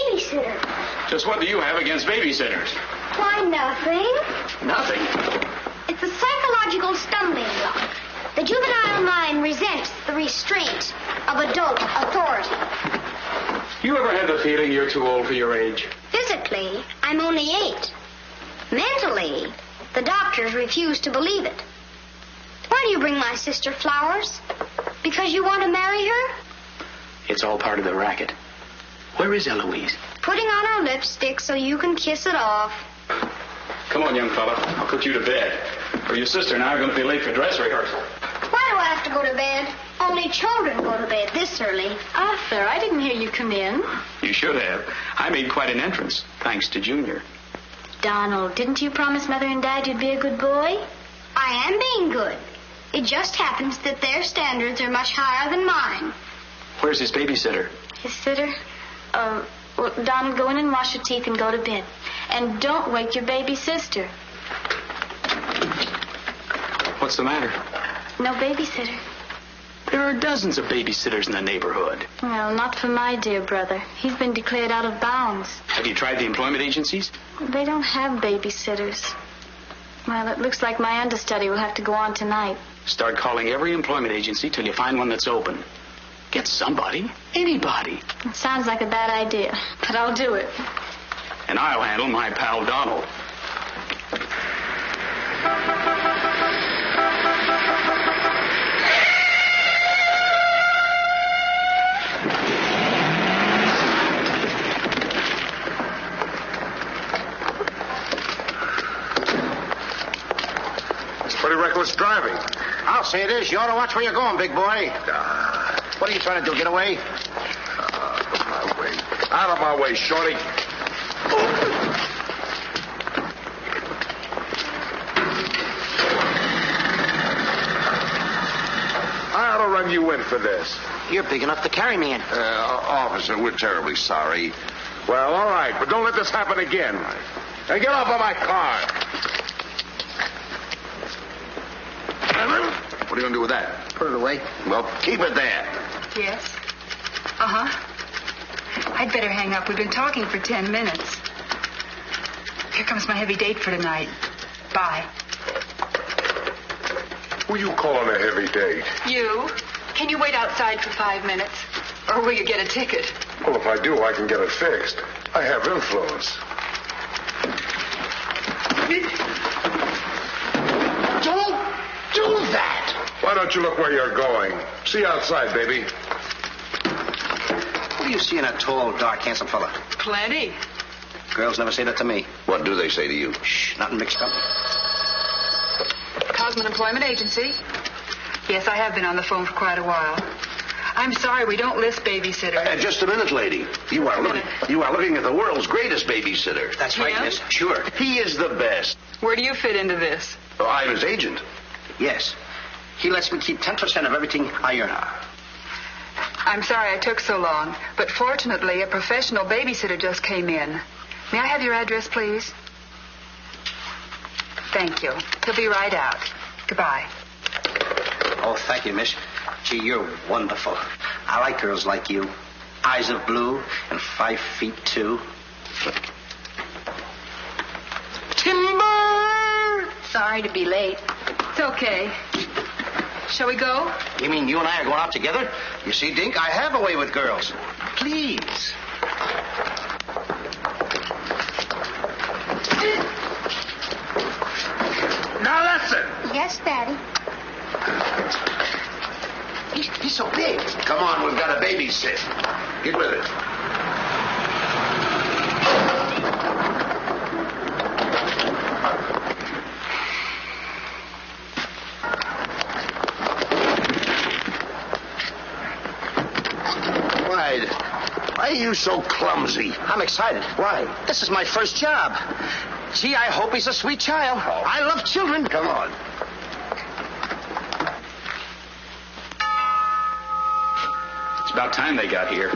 babysitter. Just what do you have against babysitters? Why, nothing. Nothing. It's a psychological stumbling block. The juvenile mind resents the restraint of adult authority. You ever had the feeling you're too old for your age? Physically, I'm only 8. Mentally, the doctors refuse to believe it. Why do you bring my sister flowers? Because you want to marry her? It's all part of the racket. Where is Eloise? Putting on her lipstick so you can kiss it off. Come on, young fella. I'll put you to bed. Or your sister and I are going to be late for dress rehearsal. Why do I have to go to bed? Only children go to bed this early. Arthur, I didn't hear you come in. You should have. I made quite an entrance, thanks to Junior. Donald, didn't you promise Mother and Dad you'd be a good boy? I am being good. It just happens that their standards are much higher than mine. Where's his babysitter? His sitter? Well, Donald, go in and wash your teeth and go to bed. And don't wake your baby sister. What's the matter? No babysitter. There are dozens of babysitters in the neighborhood. Well, not for my dear brother. He's been declared out of bounds. Have you tried the employment agencies? They don't have babysitters. Well, it looks like my understudy will have to go on tonight. Start calling every employment agency till you find one that's open. Get somebody. Anybody. It sounds like a bad idea, but I'll do it. And I'll handle my pal Donald. It's pretty reckless driving. I'll say it is. You ought to watch where you're going, big boy. What are you trying to do, get away? Out of my way. Out of my way, shorty. I ought to run you in for this. You're big enough to carry me in. Officer, we're terribly sorry. Well, all right, but don't let this happen again. Now get off of my car. What are you going to do with that? Put it away. Well, keep it there. Yes? Uh-huh. I'd better hang up. We've been talking for 10 minutes. Here comes my heavy date for tonight. Bye. Who you calling a heavy date? You? Can you wait outside for 5 minutes? Or will you get a ticket? Well, if I do, I can get it fixed. I have influence. Don't do that! Why don't you look where you're going? See you outside, baby. What do you see in a tall, dark, handsome fella? Plenty. Girls never say that to me. What do they say to you? Shh, not in mixed company. Cosman Employment Agency. Yes, I have been on the phone for quite a while. I'm sorry, we don't list babysitters. Just a minute, lady. You are looking at the world's greatest babysitter. That's right, Yeah? miss. Sure. He is the best. Where do you fit into this? Oh, I'm his agent. Yes. He lets me keep 10% of everything I earn. I'm sorry I took so long, but fortunately, a professional babysitter just came in. May I have your address, please? Thank you. He'll be right out. Goodbye. Oh, thank you, miss. Gee, you're wonderful. I like girls like you. Eyes of blue and 5'2". Timber! Sorry to be late. It's okay. Shall we go? You mean you and I are going out together? You see, Dink, I have a way with girls. Please. Now that's it. Yes, Daddy. He's so big. Come on, we've got a babysit. Get with it. Why are you so clumsy? I'm excited. Why? This is my first job. Gee, I hope he's a sweet child. Oh. I love children. Come on. It's about time they got here.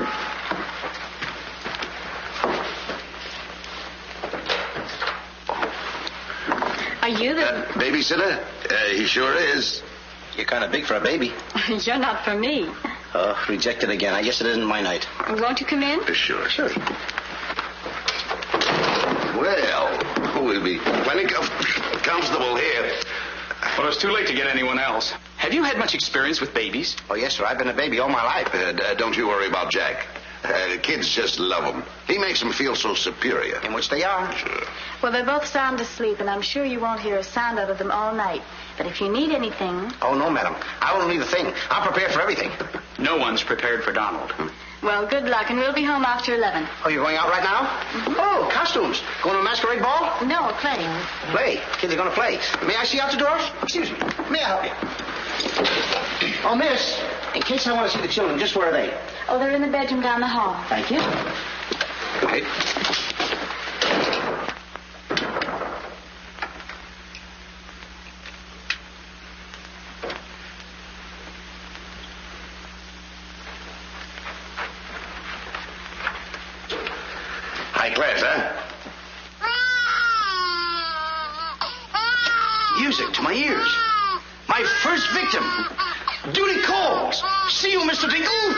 Are you the... Babysitter? He sure is. You're kind of big for a baby. You're not for me. Oh, rejected again. I guess it isn't my night. Won't you come in? Sure. be plenty comfortable here. Well, it's too late to get anyone else. Have you had much experience with babies? Oh, yes, sir. I've been a baby all my life. Don't you worry about Jack. Kids just love him. He makes them feel so superior. In which they are. Sure. Well, they're both sound asleep, and I'm sure you won't hear a sound out of them all night. But if you need anything... Oh, no, madam. I won't need a thing. I'm prepared for everything. No one's prepared for Donald. Well, good luck, and we'll be home after 11. Oh, you're going out right now? Mm-hmm. Oh, costumes. Going to a masquerade ball? No, we're playing. Play. Kids are going to play. May I see out the doors? Excuse me. May I help you? Oh, miss, in case I want to see the children, just where are they? Oh, they're in the bedroom down the hall. Thank you. Right. High class, huh? Music to my ears. My first victim. Duty calls. See you, Mr. Dingle.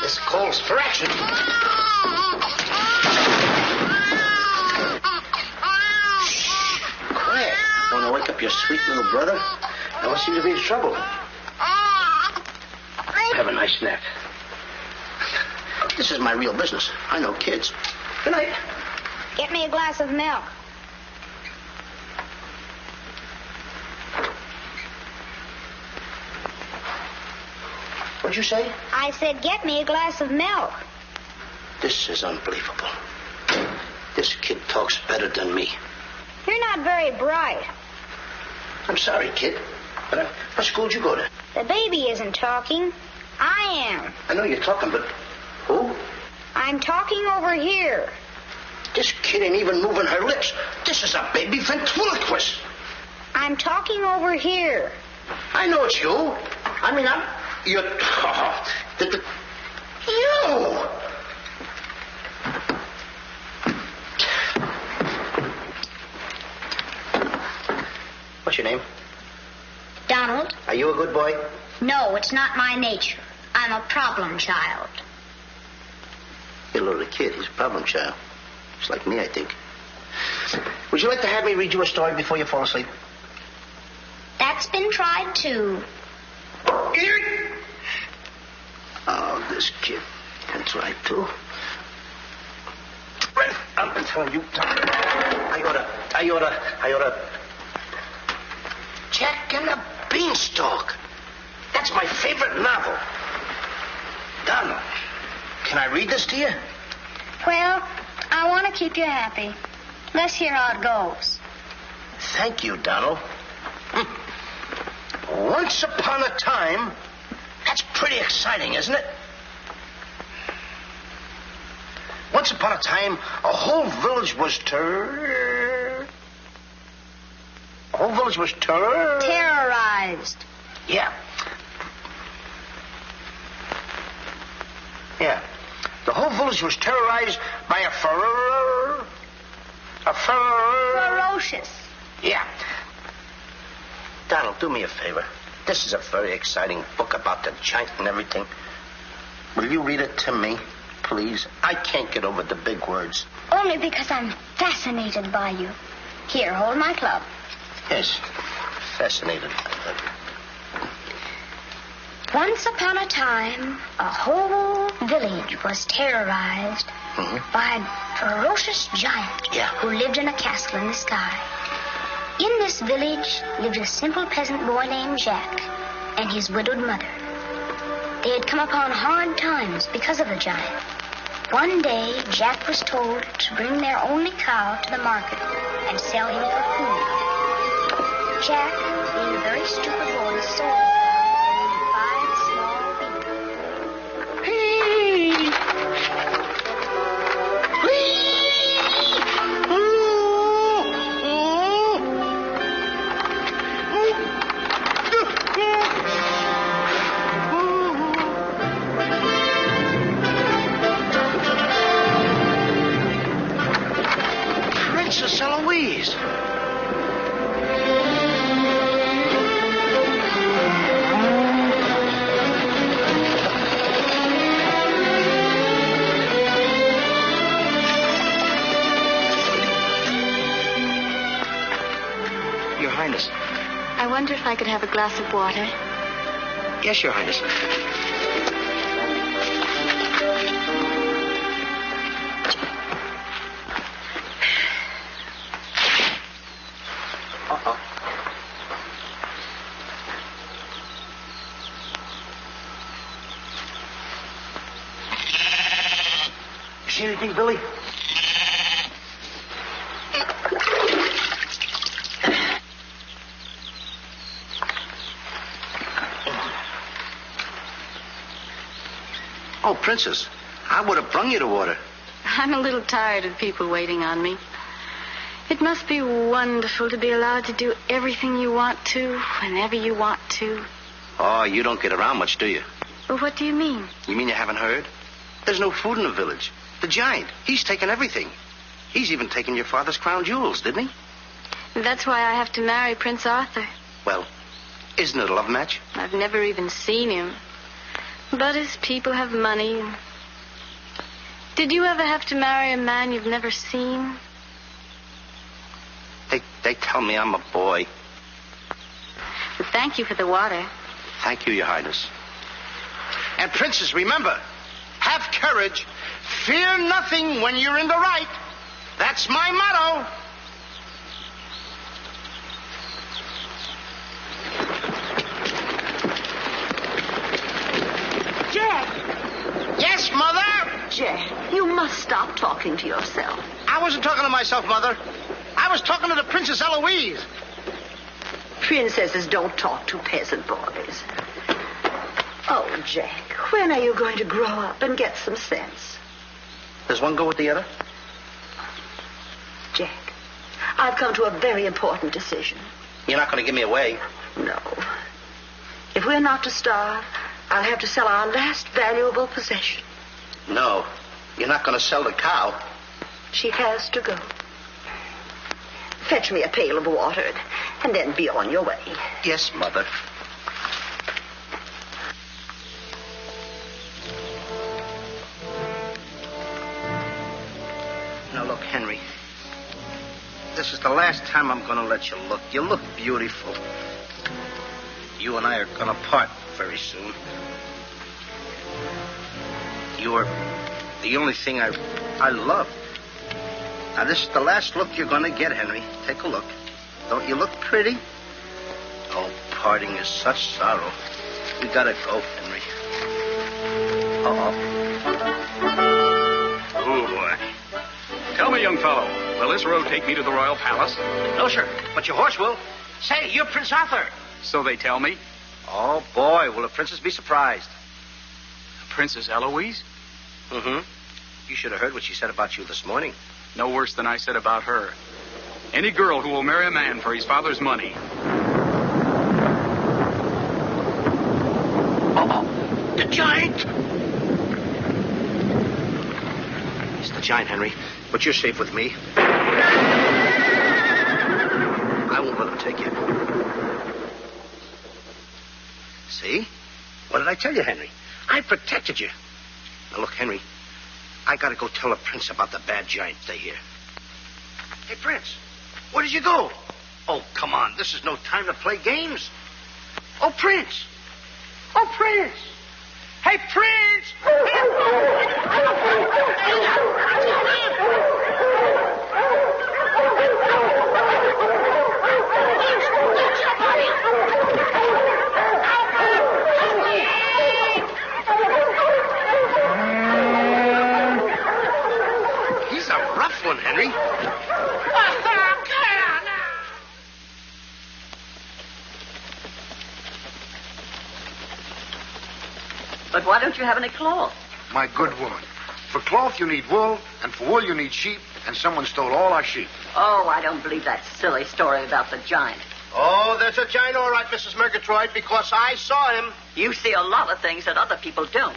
This calls for action. Shh. Quiet. Want to wake up your sweet little brother? No one seems to be in trouble. Have a nice nap. This is my real business. I know kids. Good night. Get me a glass of milk. What'd you say? I said, get me a glass of milk. This is unbelievable. This kid talks better than me. You're not very bright. I'm sorry, kid. But what school did you go to? The baby isn't talking. I am. I know you're talking, but who? I'm talking over here. This kid ain't even moving her lips. This is a baby ventriloquist. I'm talking over here. I know it's you. You're... You! What's your name? Donald? Are you a good boy? No, it's not my nature. I'm a problem child. You're a little kid. He's a problem child. Just like me, I think. Would you like to have me read you a story before you fall asleep? That's been tried, too. Oh, this kid. That's right, too. I'm telling you. I oughta. Jack and the Beanstalk. That's my favorite novel. Donald, can I read this to you? Well, I want to keep you happy. Let's hear how it goes. Thank you, Donald. Once upon a time... That's pretty exciting, isn't it? Once upon a time, a whole village was Terrorized. Yeah. Yeah. The whole village was terrorized by a Ferocious. Yeah. Donald, do me a favor. This is a very exciting book about the giant and everything. Will you read it to me, please? I can't get over the big words. Only because I'm fascinated by you. Here, hold my club. Yes, fascinated. Once upon a time, a whole village was terrorized by a ferocious giant who lived in a castle in the sky. In this village lived a simple peasant boy named Jack and his widowed mother. They had come upon hard times because of the giant. One day, Jack was told to bring their only cow to the market and sell him for food. Jack, being a very stupid boy, sold the cow and 5 small beans. Princess Eloise. wonder if I could have a glass of water. Yes, Your Highness. Uh-oh. You see anything, Billy? Oh, Princess, I would have brung you the water. I'm a little tired of people waiting on me. It must be wonderful to be allowed to do everything you want to, whenever you want to. Oh, you don't get around much, do you? Well, what do you mean? You mean you haven't heard? There's no food in the village. The giant, he's taken everything. He's even taken your father's crown jewels, didn't he? That's why I have to marry Prince Arthur. Well, isn't it a love match? I've never even seen him. But his people have money. Did you ever have to marry a man you've never seen? They tell me I'm a boy. Well, thank you for the water. Thank you, Your Highness. And, Princess, remember, have courage. Fear nothing when you're in the right. That's my motto. Jack! Yes, Mother? Jack, you must stop talking to yourself. I wasn't talking to myself, Mother. I was talking to the Princess Eloise. Princesses don't talk to peasant boys. Oh, Jack, when are you going to grow up and get some sense? Does one go with the other? Jack, I've come to a very important decision. You're not going to give me away. No. If we're not to starve, I'll have to sell our last valuable possession. No, you're not going to sell the cow. She has to go. Fetch me a pail of water, and then be on your way. Yes, Mother. Now, look, Henry. This is the last time I'm going to let you look. You look beautiful. You and I are going to part very soon. You are the only thing I love. Now, this is the last look you're going to get, Henry. Take a look. Don't you look pretty? Oh, parting is such sorrow. We gotta go, Henry. Oh, boy. Tell me, young fellow, will this road take me to the royal palace? No, sir, but your horse will. Say, you're Prince Arthur. So they tell me. Oh, boy, will the princess be surprised. Princess Eloise? Mm-hmm. You should have heard what she said about you this morning. No worse than I said about her. Any girl who will marry a man for his father's money. Uh-oh. The giant! It's the giant, Henry. But you're safe with me. I won't let him take you. See? What did I tell you, Henry? I protected you. Now, look, Henry. I gotta go tell the prince about the bad giant they hear. Hey, Prince, where did you go? Oh, come on. This is no time to play games. Oh, Prince. Oh, Prince. Hey, Prince. He's a rough one, Henry. But why don't you have any cloth? My good woman. For cloth, you need wool, and for wool, you need sheep, and someone stole all our sheep. Oh, I don't believe that silly story about the giant. Oh, there's a giant, all right, Mrs. Murgatroyd, because I saw him. You see a lot of things that other people don't.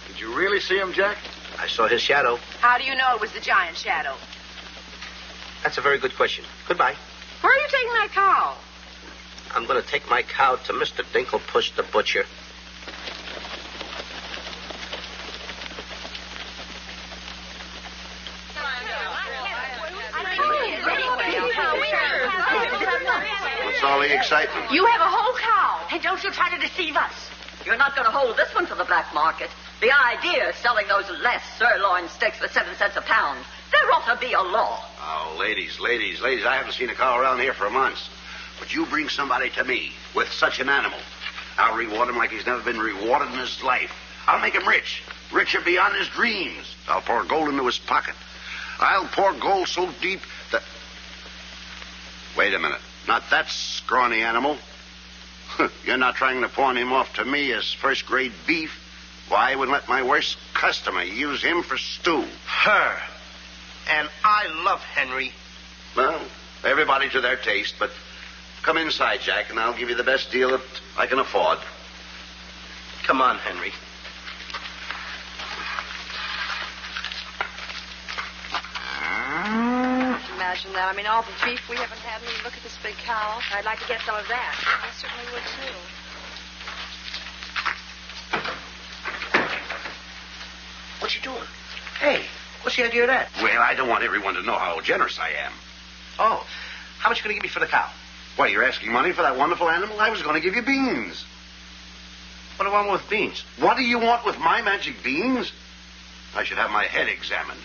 Did you really see him, Jack? I saw his shadow. How do you know it was the giant shadow? That's a very good question. Goodbye. Where are you taking that cow? I'm going to take my cow to Mr. Dinklepush the butcher. What's all the excitement? You have a whole cow. And don't you try to deceive us. You're not going to hold this one for the black market. The idea of selling those less sirloin steaks for 7 cents a pound. There ought to be a law. Oh, ladies, I haven't seen a cow around here for months. But you bring somebody to me with such an animal, I'll reward him like he's never been rewarded in his life. I'll make him rich. Richer beyond his dreams. I'll pour gold into his pocket. I'll pour gold so deep that... Wait a minute. Not that scrawny animal. You're not trying to pawn him off to me as first-grade beef. Why, I would let my worst customer use him for stew. Her. And I love Henry. Well, everybody to their taste, but come inside, Jack, and I'll give you the best deal that I can afford. Come on, Henry. Imagine that. I mean, all the beef we haven't had. And look at this big cow. I'd like to get some of that. I certainly would, too. What you doing? Hey, what's the idea of that? Well, I don't want everyone to know how generous I am. Oh, how much are you going to give me for the cow? Why, you're asking money for that wonderful animal? I was going to give you beans. What do I want with beans? What do you want with my magic beans? I should have my head examined.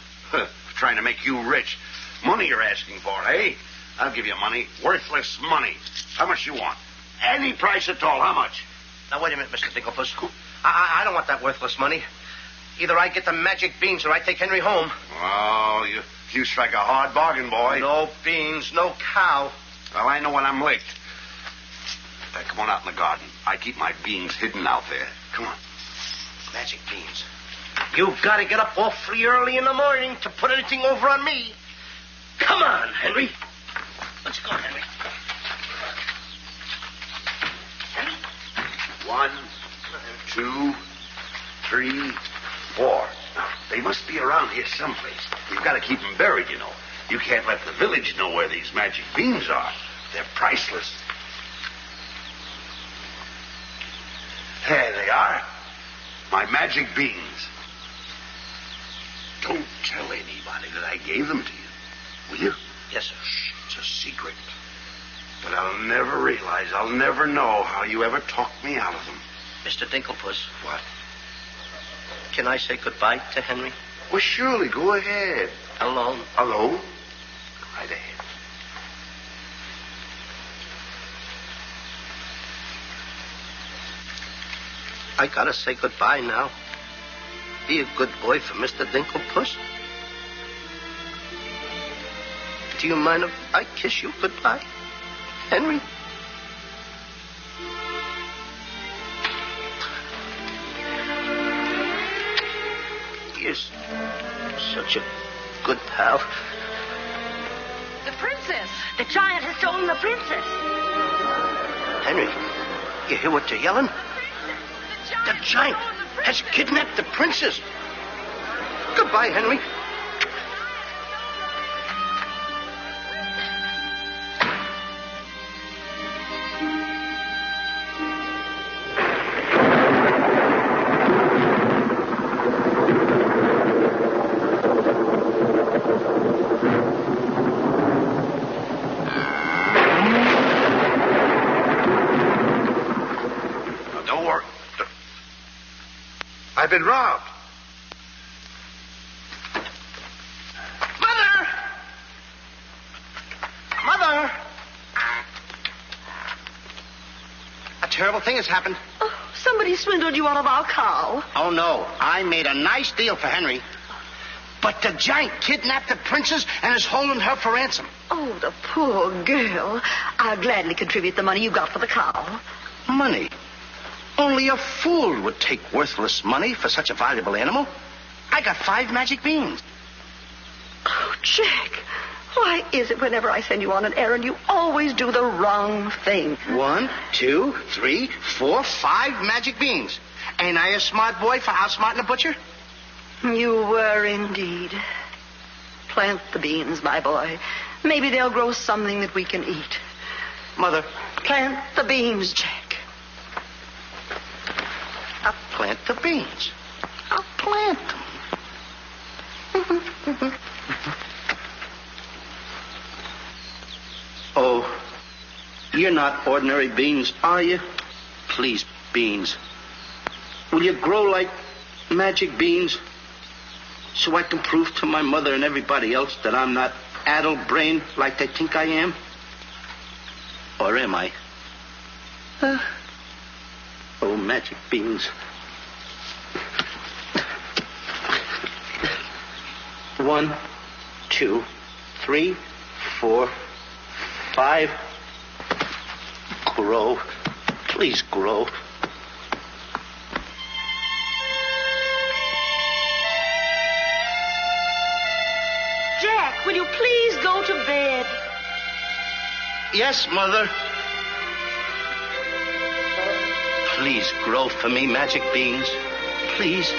Trying to make you rich. Money you're asking for, eh? I'll give you money. Worthless money. How much you want? Any price at all. How much? Now, wait a minute, Mr. Dinklepuss. I don't want that worthless money. Either I get the magic beans or I take Henry home. Oh, you strike a hard bargain, boy. No beans, no cow. Well, I know when I'm licked. Come on out in the garden. I keep my beans hidden out there. Come on. Magic beans. You've got to get up awfully early in the morning to put anything over on me. Come on, Henry. Let's go, Henry. Henry? 1, 2, 3, 4. Now, they must be around here someplace. We've got to keep them buried, you know. You can't let the village know where these magic beans are. They're priceless. There they are. My magic beans. Don't tell anybody that I gave them to you. Will you? Yes, sir. Shh, it's a secret. But I'll never realize, I'll never know how you ever talked me out of them. Mr. Dinklepuss. What? Can I say goodbye to Henry? Well, surely, go ahead. Alone? Alone? Go right ahead. I gotta say goodbye now. Be a good boy for Mr. Dinklepuss. Do you mind if I kiss you goodbye, Henry? You're such a good pal. The princess. The giant has stolen the princess. Henry, you hear what they're yelling? The giant has kidnapped the princess. Goodbye, Henry. I've been robbed. Mother! Mother! A terrible thing has happened. Oh, somebody swindled you out of our cow. Oh, no. I made a nice deal for Henry. But the giant kidnapped the princess and is holding her for ransom. Oh, the poor girl. I'll gladly contribute the money you got for the cow. Money? Only a fool would take worthless money for such a valuable animal. I got 5 magic beans. Oh, Jack, why is it whenever I send you on an errand, you always do the wrong thing? 1, 2, 3, 4, 5 magic beans. Ain't I a smart boy for outsmarting a butcher? You were indeed. Plant the beans, my boy. Maybe they'll grow something that we can eat. Mother. Plant the beans, Jack. I'll plant the beans. I'll plant them. Oh, You're not ordinary beans, are you? Please, beans. Will you grow like magic beans so I can prove to my mother and everybody else that I'm not addle-brained like they think I am? Or am I? Oh, magic beans. 1, 2, 3, 4, 5. Grow. Please grow. Jack, will you please go to bed? Yes, Mother. Please grow for me, magic beans. Please.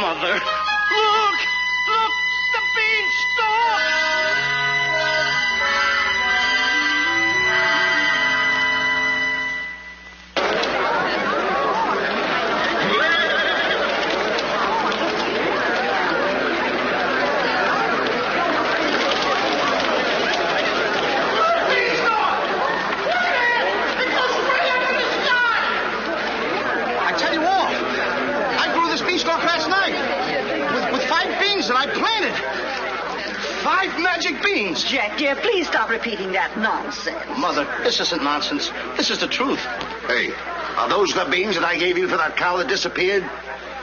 Mother. Look! Look! The beanstalk! Last night with 5 beans that I planted. 5 magic beans. Jack, dear, please stop repeating that nonsense. Mother, this isn't nonsense. This is the truth. Hey, are those the beans that I gave you for that cow that disappeared?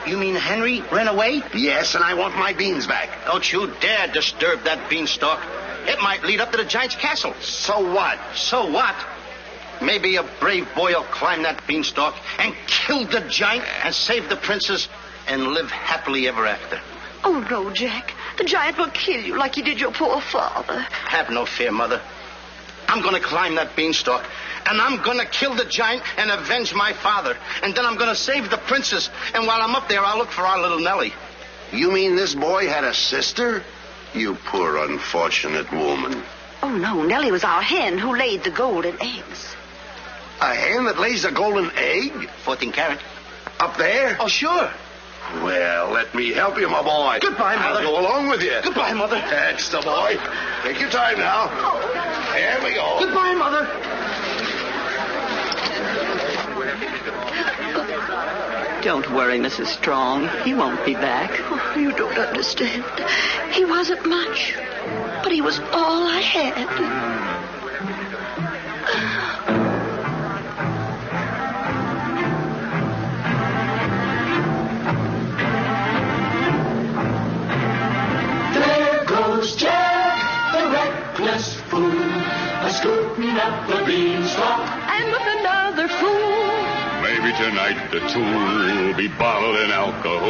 You mean Henry ran away? Yes, and I want my beans back. Don't you dare disturb that beanstalk. It might lead up to the giant's castle. So what? So what? Maybe a brave boy will climb that beanstalk and kill the giant and save the princess and live happily ever after. Oh, no, Jack. The giant will kill you like he did your poor father. Have no fear, Mother. I'm going to climb that beanstalk, and I'm going to kill the giant and avenge my father. And then I'm going to save the princess. And while I'm up there, I'll look for our little Nellie. You mean this boy had a sister? You poor unfortunate woman. Oh, no. Nellie was our hen who laid the golden eggs. A hen that lays a golden egg? 14 carat. Up there? Oh, sure. Well, let me help you, my boy. Goodbye, Mother. I'll go along with you. Goodbye, Mother. That's the boy. Take your time now. There we go. Goodbye, Mother. Don't worry, Mrs. Strong. He won't be back. Oh, you don't understand. He wasn't much, but he was all I had. Jack, the reckless fool, a-scooting up the beanstalk, and with another fool. Maybe tonight the tool will be bottling alcohol.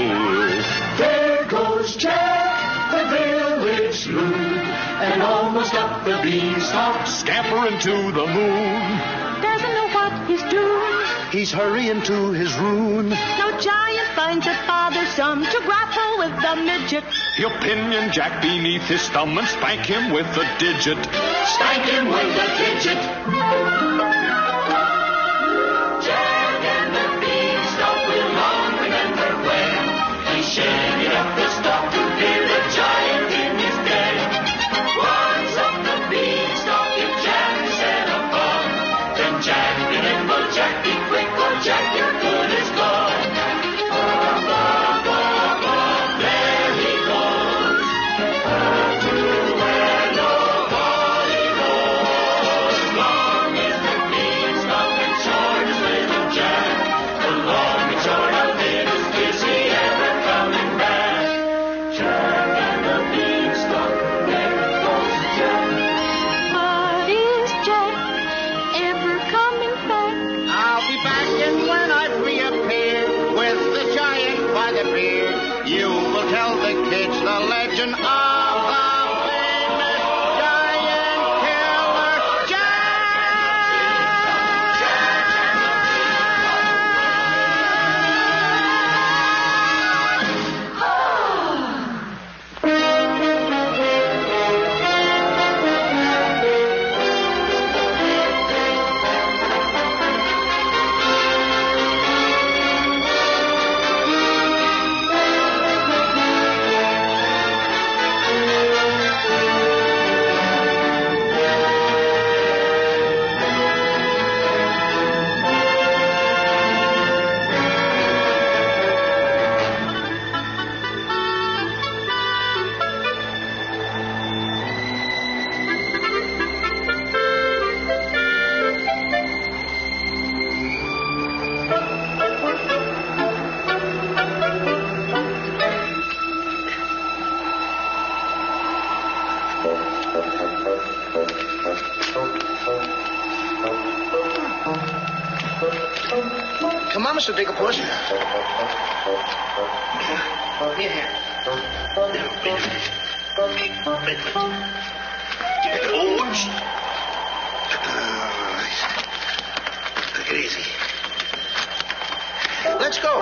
There goes Jack, the village loon, and almost up the beanstalk, scampering to the moon. Doesn't know what he's doing. He's hurrying to his ruin. No giant finds it bothersome to grapple with the midget. He'll pinion Jack beneath his thumb and spank him with a digit. Spank him with a digit. Jack and the beanstalk will long remember when he shaded up the stalk to hear the giant in his den. Once up the beanstalk, if Jack set upon, then Jack be nimble, Jack be quick, or Jack your good is gone. There he goes, to where nobody knows. appeared, you will tell the kids the legend of the famous giant killer Come on, Mr. Digglepuss. Here. Wait a minute. Oops. Take it easy. Let's go.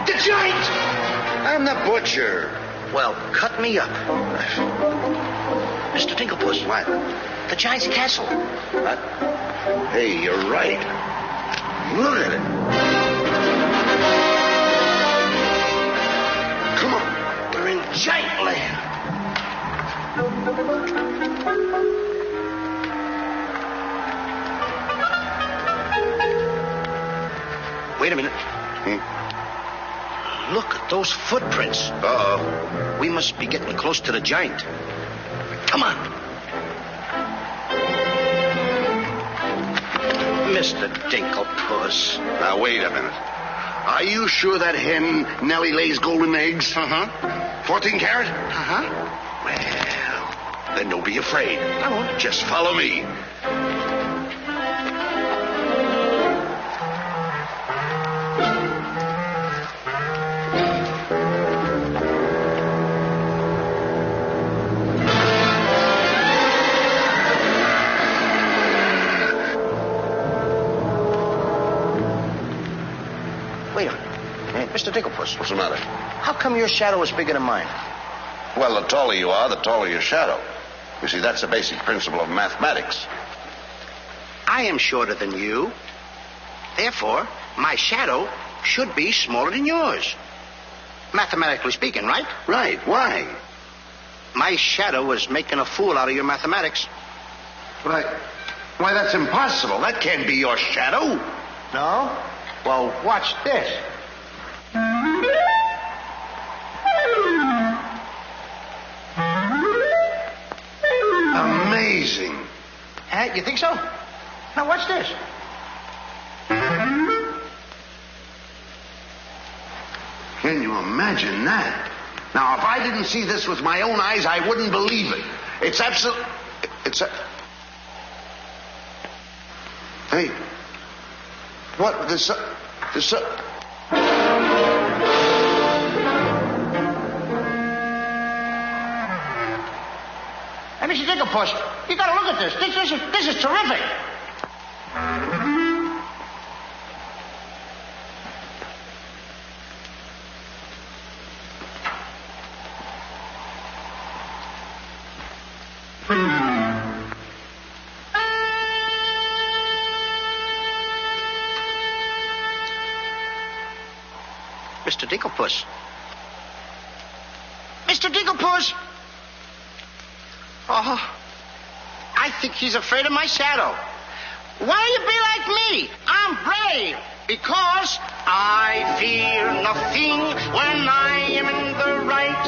The giant! I'm the butcher. Well, cut me up. Mr. Digglepuss. What? The giant's castle. What? Hey, you're right. Look at it. Come on. We're in giant land. Wait a minute. Look at those footprints. Uh-oh. We must be getting close to the giant. Come on. Mr. Dinklepuss. Now, wait a minute. Are you sure that hen Nellie lays golden eggs? Uh-huh. 14 carat? Uh-huh. Well, then don't be afraid. I won't. Just follow me. Wait a minute. Mr. Dinklepuss. What's the matter? How come your shadow is bigger than mine? Well, the taller you are, the taller your shadow. You see, that's the basic principle of mathematics. I am shorter than you. Therefore, my shadow should be smaller than yours. Mathematically speaking, right? Right. Why? My shadow is making a fool out of your mathematics. Why, that's impossible. That can't be your shadow. No? Well, watch this. Amazing. You think so? Now, watch this. Can you imagine that? Now, if I didn't see this with my own eyes, I wouldn't believe it. It's absolute. Hey. What? This. Hey, Mr. Digglepuss, you gotta look at this. This is terrific. Mr. Digglepuss. Mr. Digglepuss! Oh, I think he's afraid of my shadow. Why do you be like me? I'm brave because I fear nothing when I am in the right.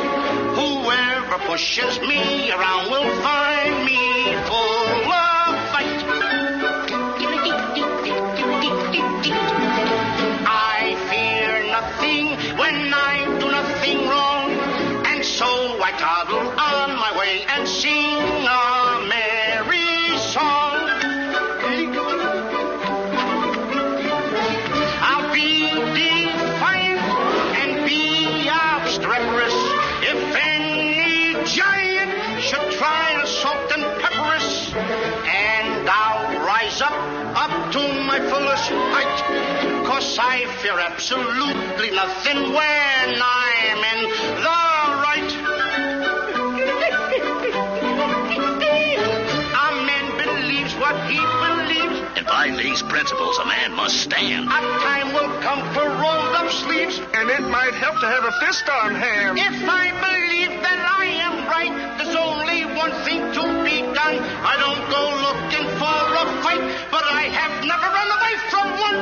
Whoever pushes me around will find me full of fight. I fear nothing when I do nothing wrong, and so toddle on my way and sing a merry song. I'll be defiant and be obstreperous if any giant should try to salt and pepper us. And I'll rise up to my fullest height, 'cause I fear absolutely nothing when I'm in the right. A man believes what he believes, And by these principles, a man must stand. a time will come for rolled up sleeves, And it might help to have a fist on hand. if I believe that I am right. There's only one thing to be done. I don't go looking for a fight, but I have never run away from one.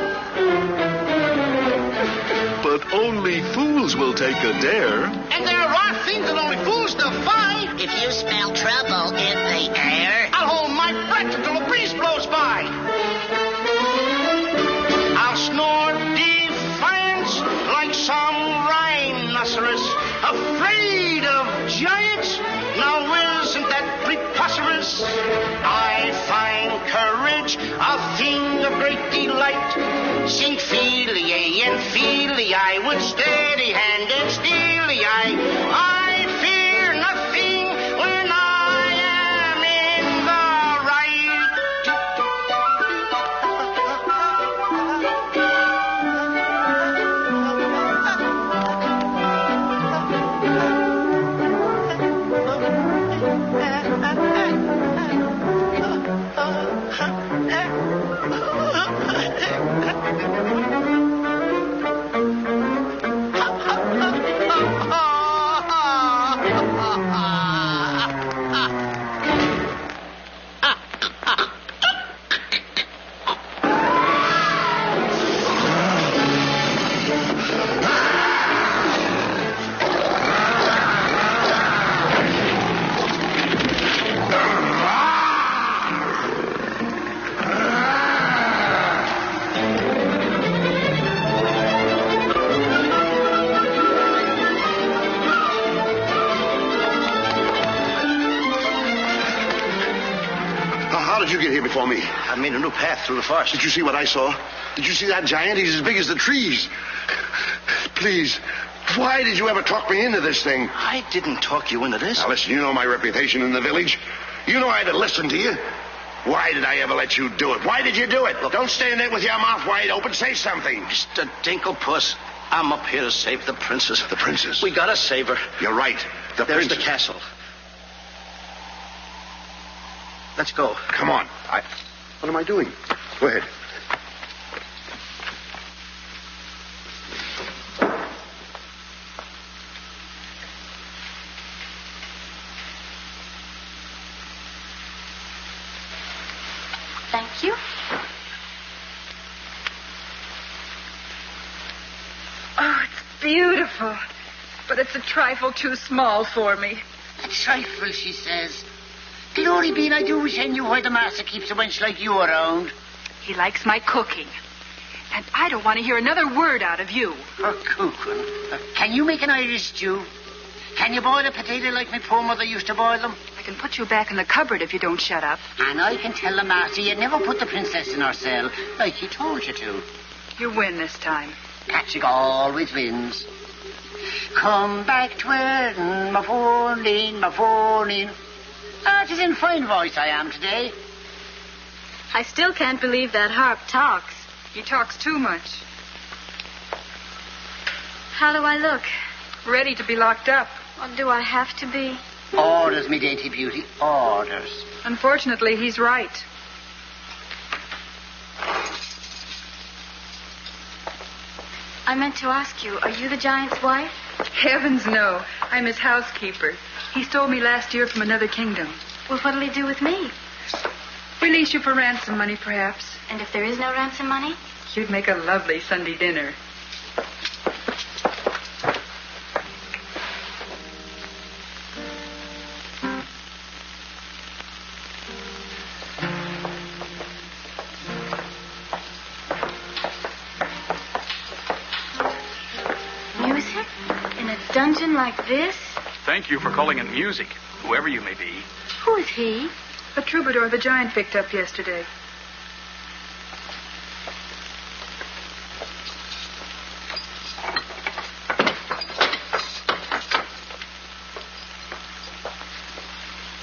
But only fools will take a dare. And there are things that only fools defy. If you smell trouble in the air, I'll hold my breath until a breeze blows by. I'll snore defiance like some rhinoceros, afraid of giants. Now isn't that preposterous? I find courage a thing of great delight. Sing Feely and Feely, I with steady hand and steely eye. I fear nothing when I am in the right. How did you get here before me? I made a new path through the forest. Did you see what I saw? Did you see that giant? He's as big as the trees. Please, why did you ever talk me into this thing? I didn't talk you into this. Now listen, you know my reputation in the village. You know I'd have listened to you. Why did I ever let you do it? Why did you do it? Look, don't stand there with your mouth wide open. Say something. Mr. Dinklepuss, I'm up here to save the princess. The princess? We gotta save her. You're right. There's the castle. Let's go. Come on. What am I doing? Go ahead. Thank you. Oh, it's beautiful. But it's a trifle too small for me. a trifle, she says. Glory be, and I do wish I knew why the master keeps a wench like you around. He likes my cooking. And I don't want to hear another word out of you. For cooking. Can you make an Irish stew? Can you boil a potato like my poor mother used to boil them? I can put you back in the cupboard if you don't shut up. And I can tell the master you never put the princess in her cell like he told you to. You win this time. Patrick always wins. Come back twirling my phone in. Ah, it is in fine voice I am today. I still can't believe that harp talks. He talks too much. How do I look? Ready to be locked up. Or do I have to be? Orders, me dainty beauty, orders. Unfortunately, he's right. I meant to ask you, are you the giant's wife? Heavens, no. I'm his housekeeper. He stole me last year from another kingdom. Well, what'll he do with me? Release you for ransom money, perhaps. And if there is no ransom money? You'd make a lovely Sunday dinner. Music? In a dungeon like this? thank you for calling it music, whoever you may be. Who is he? A troubadour the giant picked up yesterday.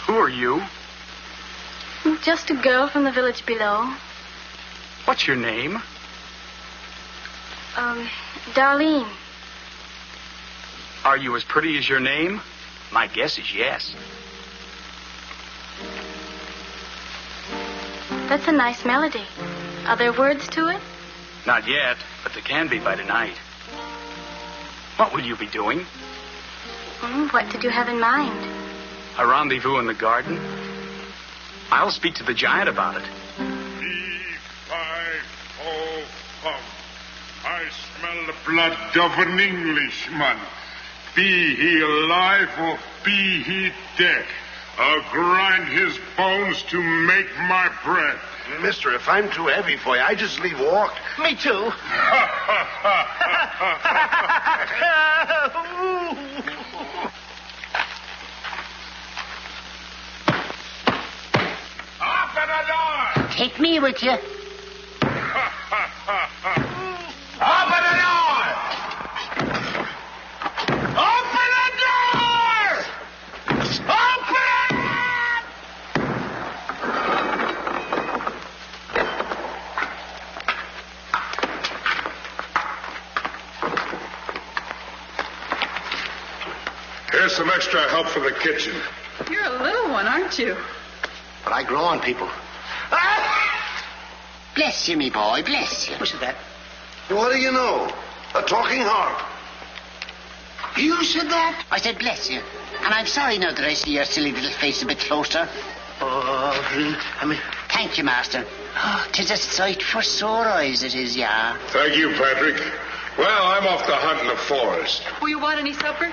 Who are you? Just a girl from the village below. What's your name? Darlene. Are you as pretty as your name? My guess is yes. That's a nice melody. Are there words to it? Not yet, but there can be by tonight. What will you be doing? What did you have in mind? A rendezvous in the garden? I'll speak to the giant about it. E-5-O-hum. I smell the blood of an Englishman. Be he alive or be he dead, I'll grind his bones to make my bread. Mister, if I'm too heavy for you, I just leave walk. Me too. Open the door! Take me with you. Open the door! Open the door! Open it! Here's some extra help for the kitchen. You're a little one, aren't you? But I grow on people. Bless you, me boy, bless you. Who said that? What do you know? A talking harp. You said that? I said bless you. And I'm sorry now that I see your silly little face a bit closer. Thank you, master. Oh, 'tis a sight for sore eyes, it is, yeah. Thank you, Patrick. Well, I'm off to hunt in the forest. Will you want any supper?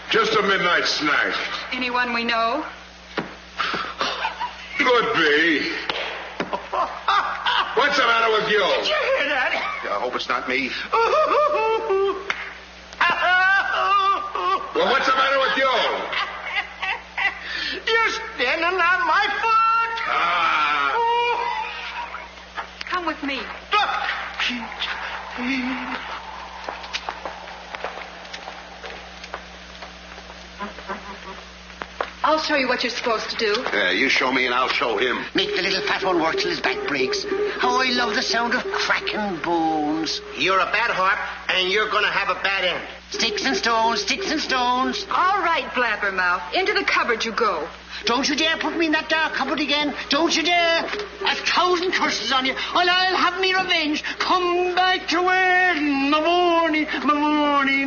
Just a midnight snack. Anyone we know? Could be. What's the matter with you? Did you hear that? I hope it's not me. Well, what's the matter with you? You're standing on my foot. Come with me. I'll show you what you're supposed to do. Yeah, you show me and I'll show him. Make the little fat one work till his back breaks. How I love the sound of cracking bones. You're a bad harp, and you're going to have a bad end. Sticks and stones, sticks and stones. All right, Blabbermouth. Into the cupboard you go. Don't you dare put me in that dark cupboard again. Don't you dare. 1,000 curses on you. Well, I'll have me revenge. Come back to where in the morning,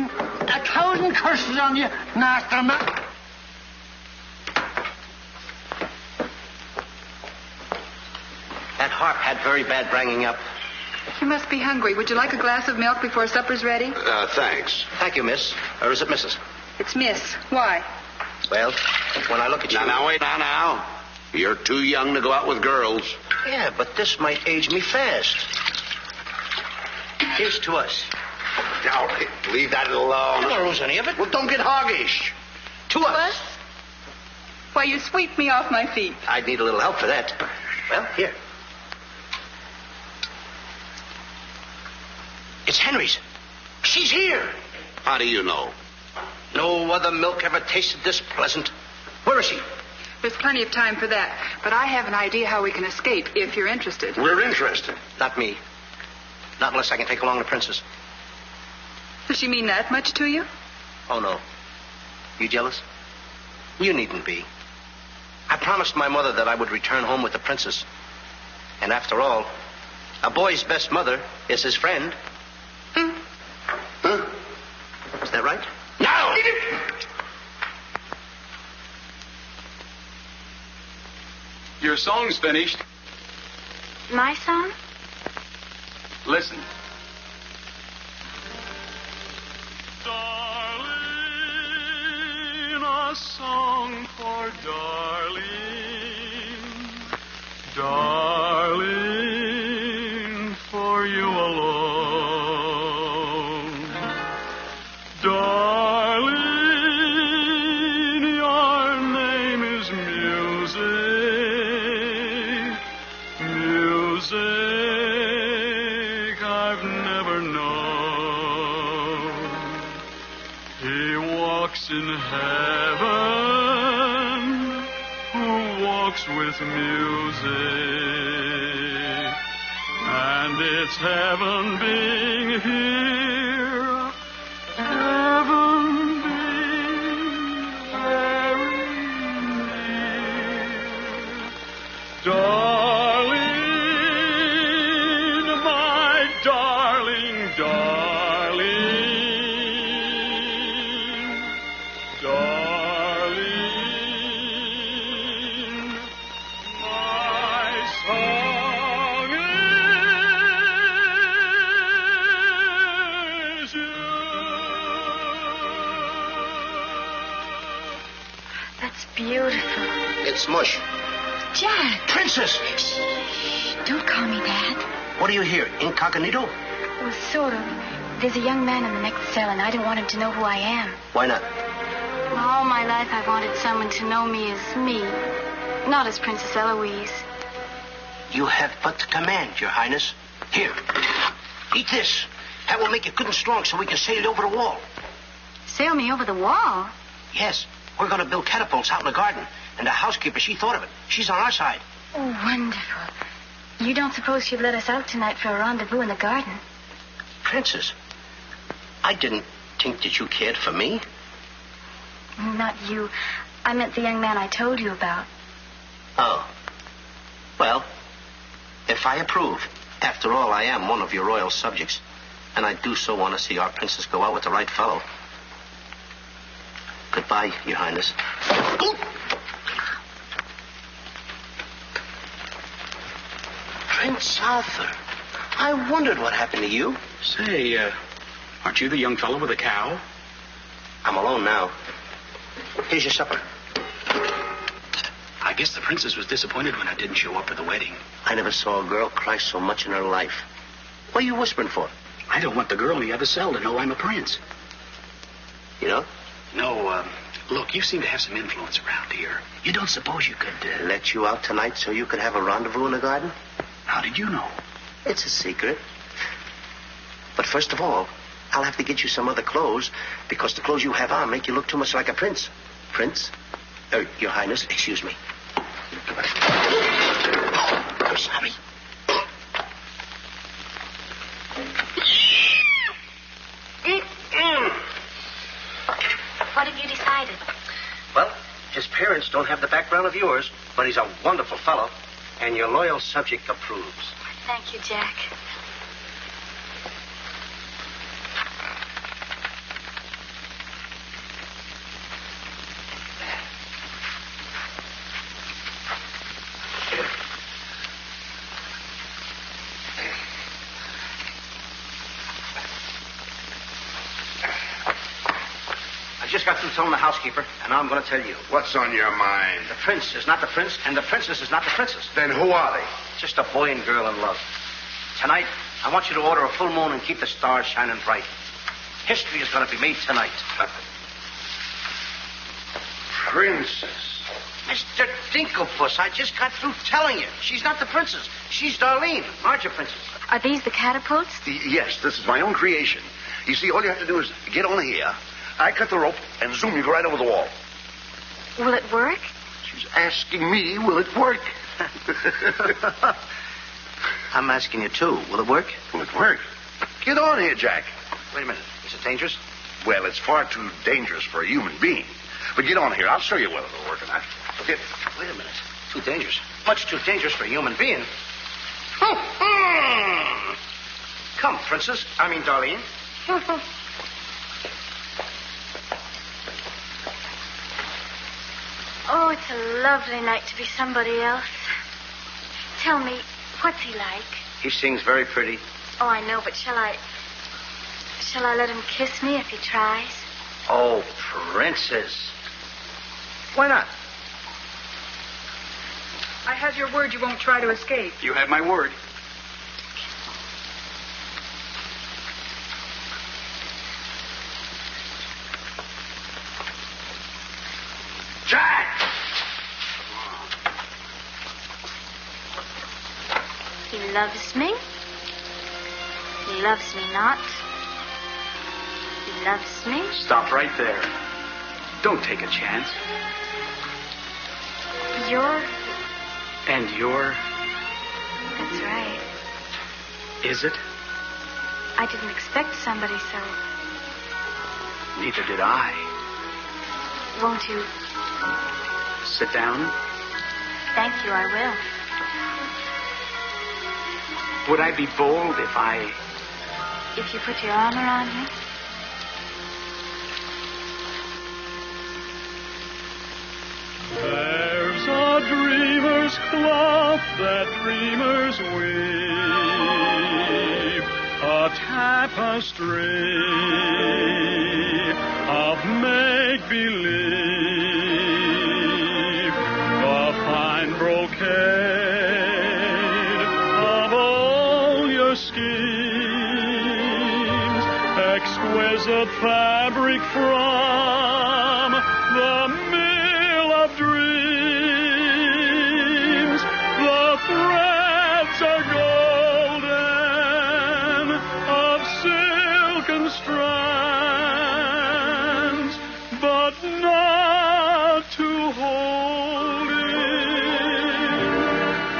1,000 curses on you, Master Man. That harp had very bad bringing up. You must be hungry. Would you like a glass of milk before supper's ready? Thanks. Thank you, miss. Or is it Mrs.? It's Miss. Why? Well, when I look at you... Now, wait, now. You're too young to go out with girls. Yeah, but this might age me fast. Here's to us. Now, leave that alone. I don't lose any of it. Well, don't get hoggish. To us. Why, you sweep me off my feet. I'd need a little help for that. Well, here. It's Henry's. She's here. How do you know? No other milk ever tasted this pleasant. Where is she? There's plenty of time for that. But I have an idea how we can escape, if you're interested. We're interested. Not me. Not unless I can take along the princess. Does she mean that much to you? Oh, no. You jealous? You needn't be. I promised my mother that I would return home with the princess. And after all, a boy's best mother is his friend. Huh? Is that right? No! Your song's finished. My song? Listen. Darling, a song for darling. Darling, for you alone. Darling, heaven who walks with music. And it's heaven being here, heaven being very near. Darling, my darling, darling, darling, my song is you. That's beautiful. It's mush. Jack. Princess! Shh. Don't call me that. What are you here, incognito? Well, sort of. There's a young man in the next cell, and I don't want him to know who I am. Why not? Well, all my life I've wanted someone to know me as me, not as Princess Eloise. You have but to command, Your Highness. Here, eat this. That will make you good and strong so we can sail you over the wall. Sail me over the wall? Yes, we're going to build catapults out in the garden. And the housekeeper, she thought of it. She's on our side. Oh, wonderful. You don't suppose she'd let us out tonight for a rendezvous in the garden? Princess, I didn't think that you cared for me. Not you. I meant the young man I told you about. Oh. Well, if I approve, after all, I am one of your royal subjects. And I do so want to see our princess go out with the right fellow. Goodbye, Your Highness. Prince Arthur, I wondered what happened to you. Say, aren't you the young fellow with the cow? I'm alone now. Here's your supper. I guess the princess was disappointed when I didn't show up at the wedding. I never saw a girl cry so much in her life. What are you whispering for? I don't want the girl in the other cell to know I'm a prince. You know? No, look, you seem to have some influence around here. You don't suppose you could... Let you out tonight so you could have a rendezvous in the garden? How did you know? It's a secret. But first of all, I'll have to get you some other clothes, because the clothes you have on make you look too much like a prince. Prince? Your Highness, excuse me. Oh, I'm sorry. What have you decided? Well, his parents don't have the background of yours, but he's a wonderful fellow, and your loyal subject approves. Thank you, Jack. I just got through telling the housekeeper, and now I'm going to tell you. What's on your mind? The prince is not the prince, and the princess is not the princess. Then who are they? Just a boy and girl in love. Tonight, I want you to order a full moon and keep the stars shining bright. History is going to be made tonight. Princess. Mr. Dinklepuss, I just got through telling you. She's not the princess. She's Darlene. Aren't you, princess? Are these the catapults? Yes, this is my own creation. You see, all you have to do is get on here. I cut the rope, and zoom, you go right over the wall. Will it work? She's asking me, will it work? I'm asking you, too. Will it work? Will it work? Get on here, Jack. Wait a minute. Is it dangerous? Well, it's far too dangerous for a human being. But get on here. I'll show you whether it'll work or not. Okay. Wait a minute. Too dangerous. Much too dangerous for a human being. Come, princess. I mean, Darlene. Oh, it's a lovely night to be somebody else. Tell me, what's he like? He sings very pretty. Oh, I know, but shall I let him kiss me if he tries? Oh, princess. Why not? I have your word you won't try to escape. You have my word. Jack! He loves me. He loves me not. He loves me. Stop right there. Don't take a chance. You're... And you're... That's right. Is it? I didn't expect somebody so... Neither did I. Won't you? Sit down. Thank you, I will. Would I be bold if I... If you put your arm around me? There's a dreamer's cloth that dreamers weave, a tapestry of make-believe, a fine brocade of all your schemes, exquisite fabric from the mill of dreams. The threads are golden, of silken strands, but not to hold in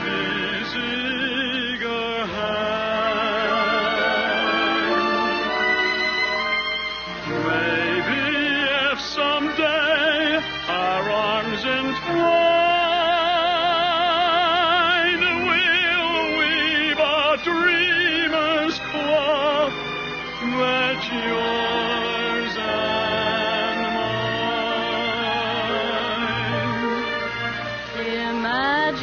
these eager hands. Maybe if someday our arms entwine, we'll weave a dreamer's cloth that's yours and mine.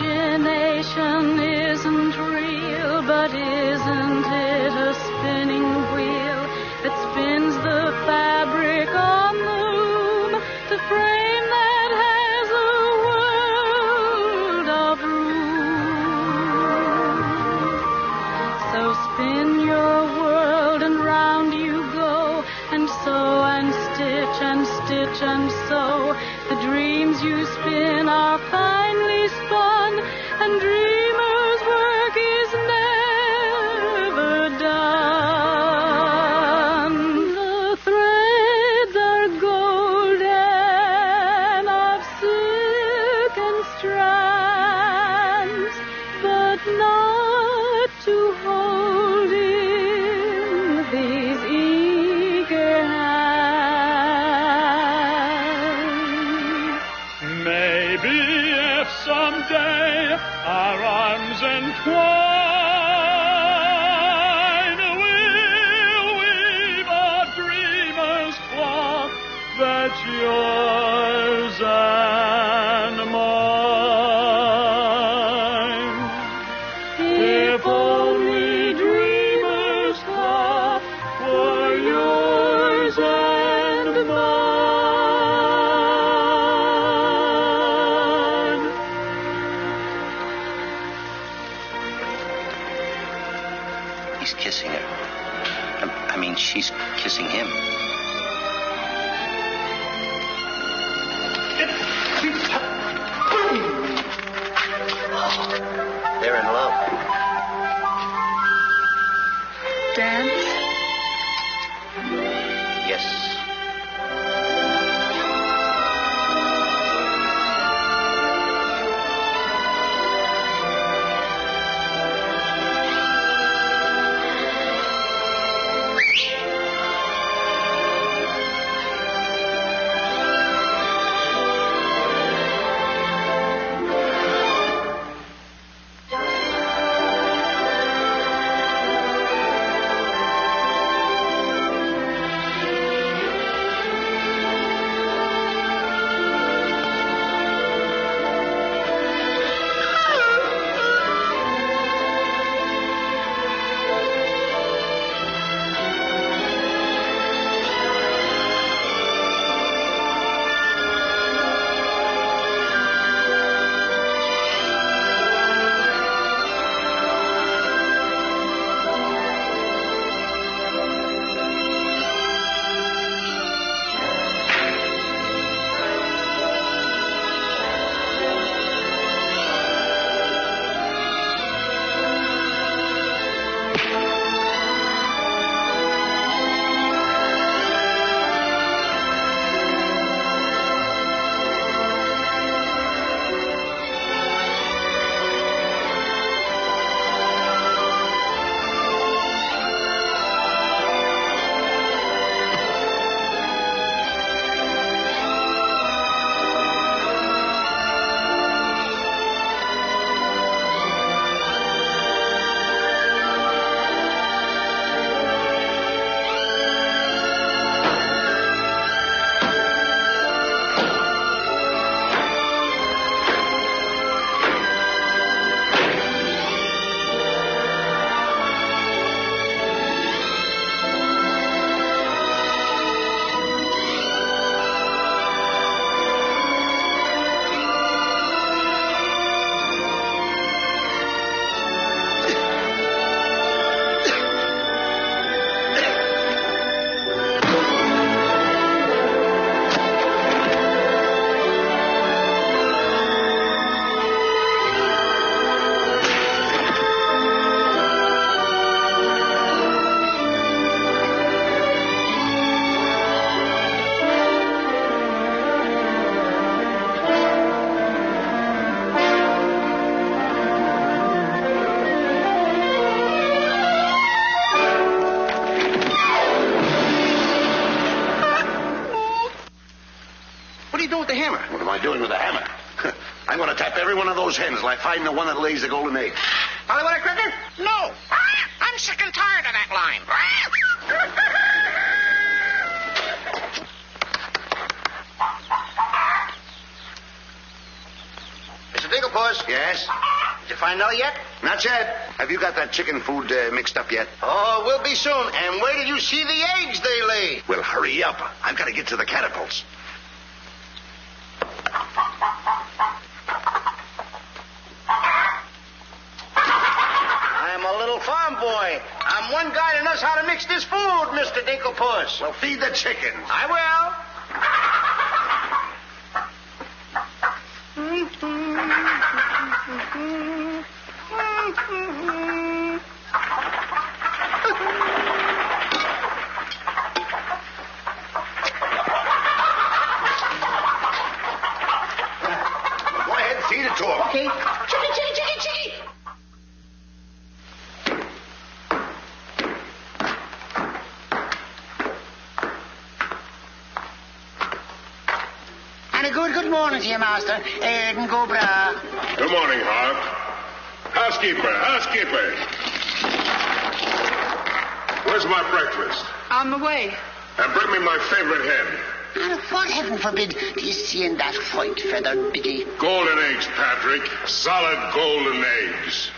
Imagination isn't real, but isn't it a spinning wheel that spins the fabric on the loom, the frame that has a world of room? So spin your world and round you go, and sew and stitch and stitch and sew. The dreams you spin are finely spun, and dreamers' work is never done. The threads are golden, of silken strands, but not to hold in these eager hands. Maybe if someday our arms entwine, we'll weave a dreamer's cloth that's yours and mine. If only dreamer's cloth were yours and mine. He's kissing her. I mean, she's kissing him. They're in love. Dance? Yes. What are you doing with the hammer? What am I doing with the hammer? I'm going to tap every one of those hens till I find the one that lays the golden egg. Hollywood Cricket? No. I'm sick and tired of that line. Mr. Dinklepuss? Yes? Did you find out yet? Not yet. Have you got that chicken food mixed up yet? Oh, we'll be soon. And where did you see the eggs they lay? Well, hurry up. I've got to get to the catapults. I'm a little farm boy. I'm one guy that knows how to mix this food, Mr. Dinklepuss. Well, feed the chickens. I will. Go ahead, feed it to them. Okay. Chicky, chicky, chicky, chicky. And a good morning to you, Master. And go bra. Good morning, Hart. Housekeeper. Where's my breakfast? On the way. And bring me my favorite hen. And what, heaven forbid, do you see in that white feathered biggie? Golden eggs, Patrick. Solid golden eggs.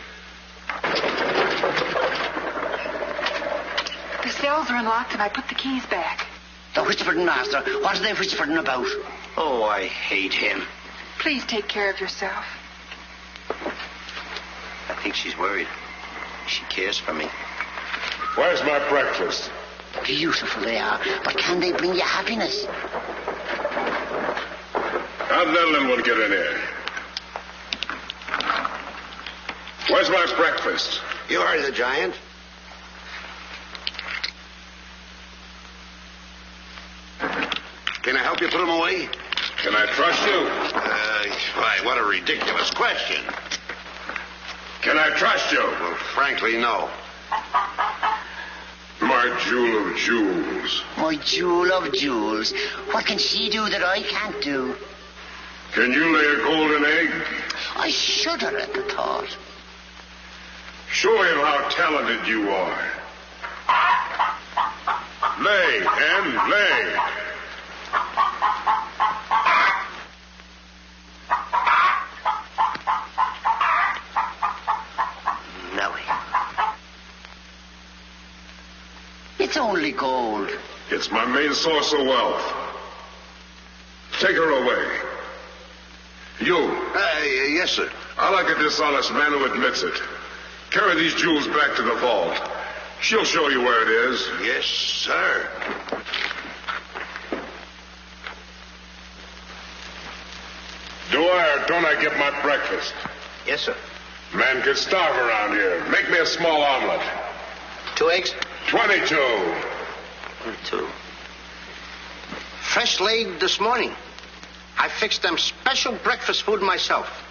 The cells are unlocked and I put the keys back. The whispering, Master. What are they whispering about? Oh, I hate him. Please take care of yourself. I think she's worried. She cares for me. Where's my breakfast? Beautiful they are, but can they bring you happiness? How'd that little one get in here? Where's my breakfast? You heard the giant. Can I help you put them away? Can I trust you? Why, what a ridiculous question. Can I trust you? Well, frankly, no. My jewel of jewels. My jewel of jewels. What can she do that I can't do? Can you lay a golden egg? I shudder at the thought. Show him how talented you are. Lay, hen, lay. Nellie. It's only gold. It's my main source of wealth. Take her away. You. Yes, sir. I like a dishonest man who admits it. Carry these jewels back to the vault. She'll show you where it is. Yes, sir. Do I or don't I get my breakfast? Yes, sir. Man can starve around here. Make me a small omelet. 2 eggs? 22. 22. Fresh laid this morning. I fixed them special breakfast food myself.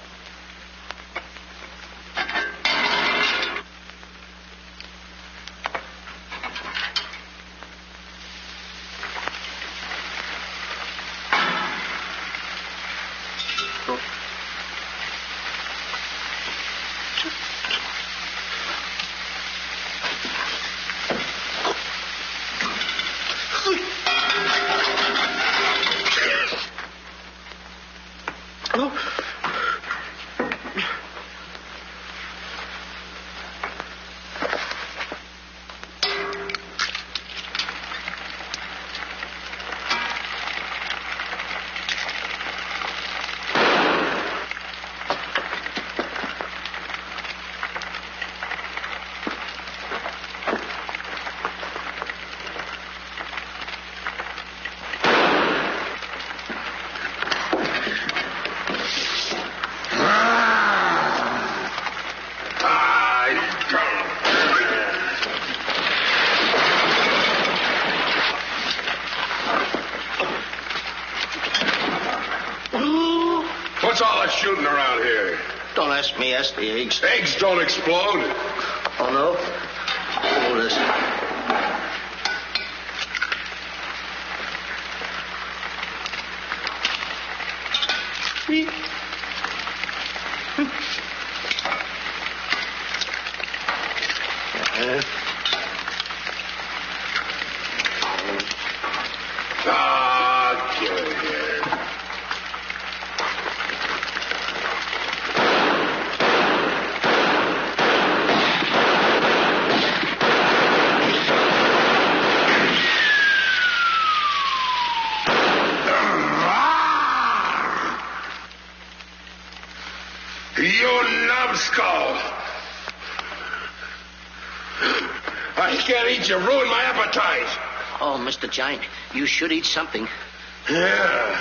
What's all that shooting around here? Don't ask me, ask the eggs. Eggs don't explode. Oh, no? Oh, listen. You numbskull! I can't eat you. Ruin my appetite. Oh, Mr. Giant, you should eat something. Yeah.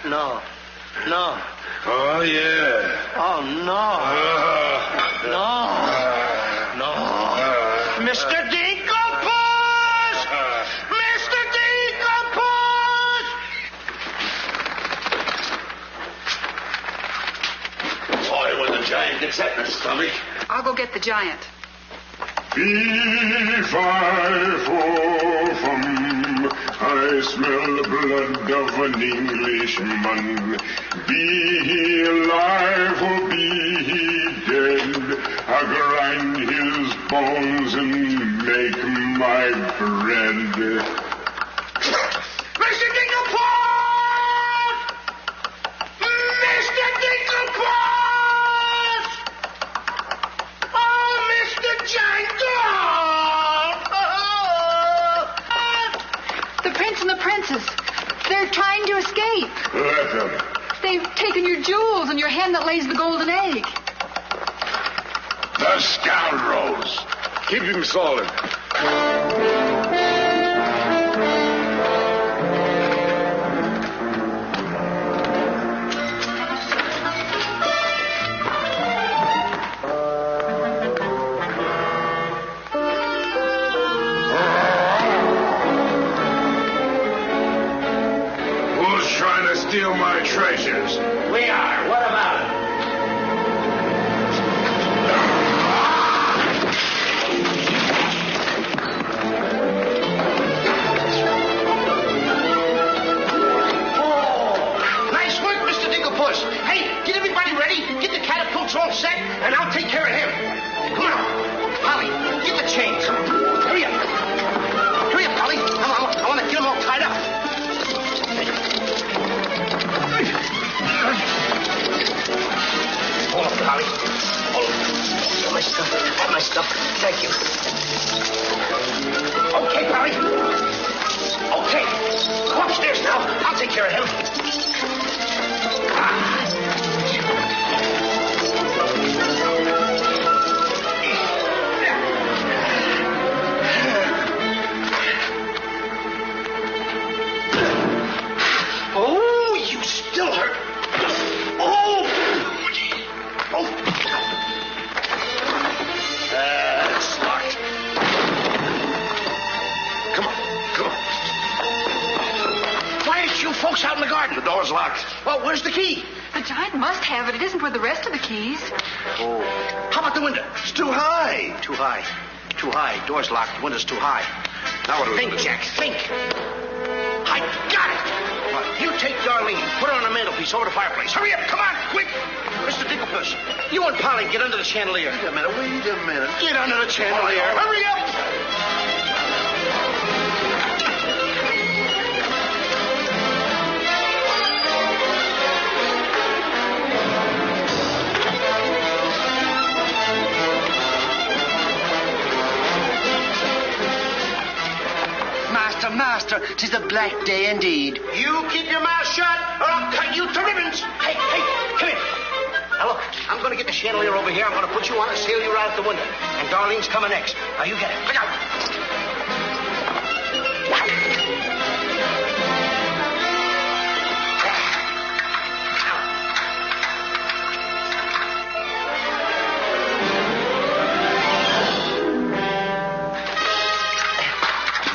No. No. Oh, yeah. Oh, no. No. Mr. Dinkelpuss! Mr. Dinkelpuss! Boy, when the giant gets that in his stomach. I'll go get the giant. Fee-fi-fo-fum, I smell the blood of an Englishman. Be he alive or be he dead, I grind his bones and make my bread. Mr. Dinkelpuss! Mr. Dinkelpuss! Oh, Mr. Giant! The prince and the princess. They're trying to escape. Let them. They've taken your jewels and your hen that lays the golden egg. The scoundrels! Keep him solid. Who's trying to steal my treasures? We are. What about it? Nice work, Mr. Dinkelpuss. Hey, get everybody ready. Get the catapults all set, and I'll take care of him. Come on. Polly, get the chains. Hurry up. Hurry up, Polly. I want to get them all tied up. Hold on, Polly. Hold on. Got my stuff. Got my stuff. Thank you. Okay, Polly. Okay. Go upstairs now. I'll take care of him. Oh, you still hurt. Oh! Oh! It's locked. Come on. Why aren't you folks out in the garden? The door's locked. Well, where's the key? The giant must have it. It isn't with the rest of the keys. Oh. How about the window? It's too high. Too high. Too high. Door's locked. The window's too high. Now what do we Think, do? Jack. Think. I got it. You take Darlene. Put her on the mantelpiece over the fireplace. Hurry up. Come on. Quick. Mr. Dinkelpuss, you and Polly get under the chandelier. Wait a minute. Get under the chandelier. Hurry up. Master, 'tis a black day indeed. You keep your mouth shut, or I'll cut you to ribbons. Hey, come here. Now, look, I'm going to get the chandelier over here. I'm going to put you on and sail you right out the window. And Darlene's coming next. Now, you get it. Look out.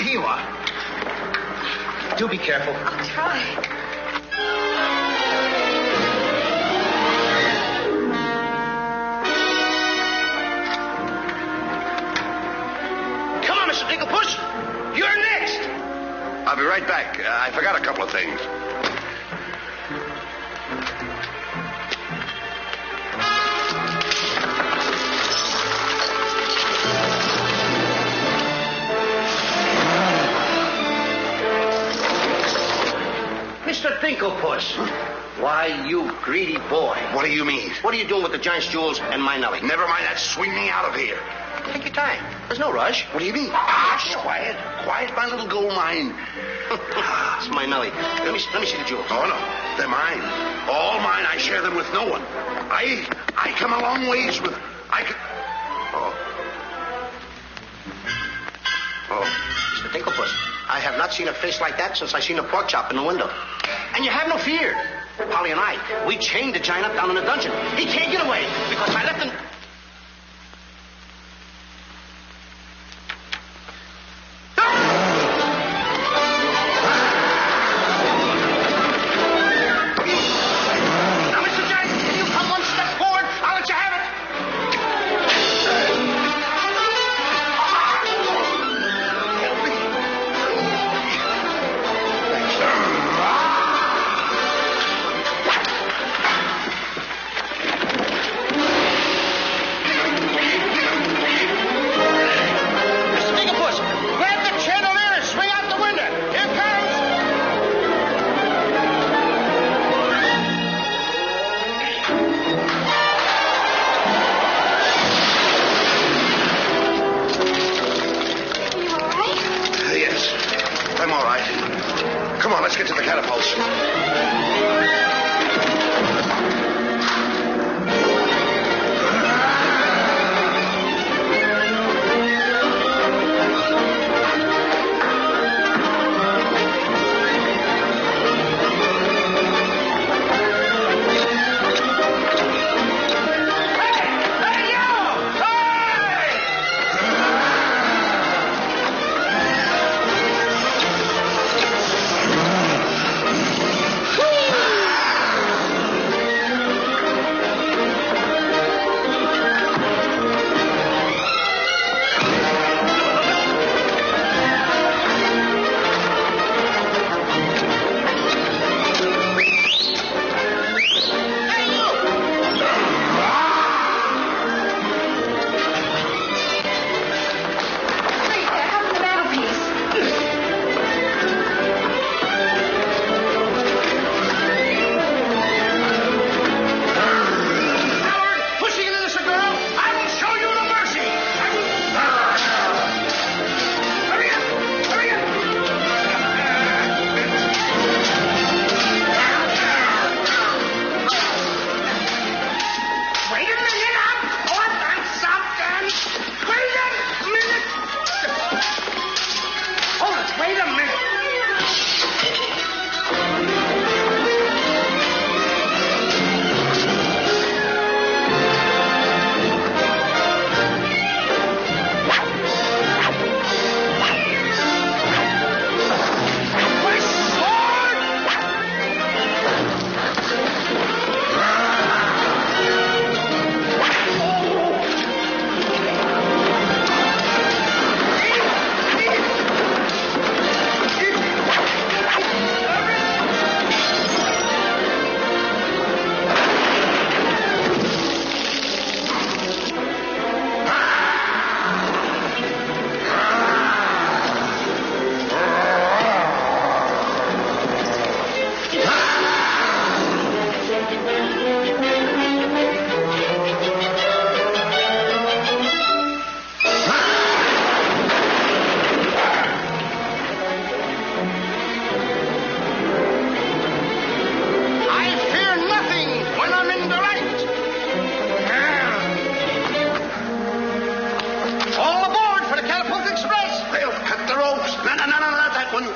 Here you are. Do be careful. I'll try. Come on, Mr. Dinkelpuss. You're next. I'll be right back. I forgot a couple of things. Mr. Dinklepuss. Why, you greedy boy. What do you mean? What are you doing with the giant's jewels and my Nellie? Never mind that. Swing me out of here. Take your time. There's no rush. What do you mean? Quiet. Quiet, my little gold mine. It's my Nellie. Let me see the jewels. Oh, no. They're mine. All mine. I share them with no one. I come a long ways with... Oh, Mr. Dinklepuss, I have not seen a face like that since I seen a pork chop in the window. And you have no fear. Polly and I, we chained the giant up down in the dungeon. He can't get away because I left him... Let's get to the catapults.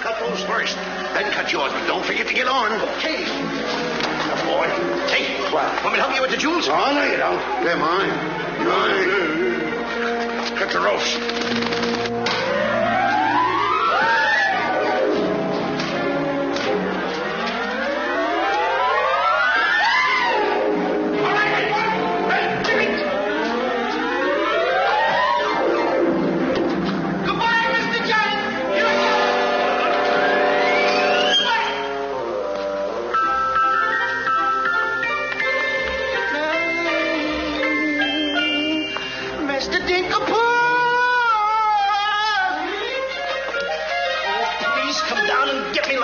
Cut those first, then cut yours, but don't forget to get on. Okay. Good boy. Hey, want me to help you with the jewels? Oh, no, you don't. They're mine. Mine. Cut the ropes.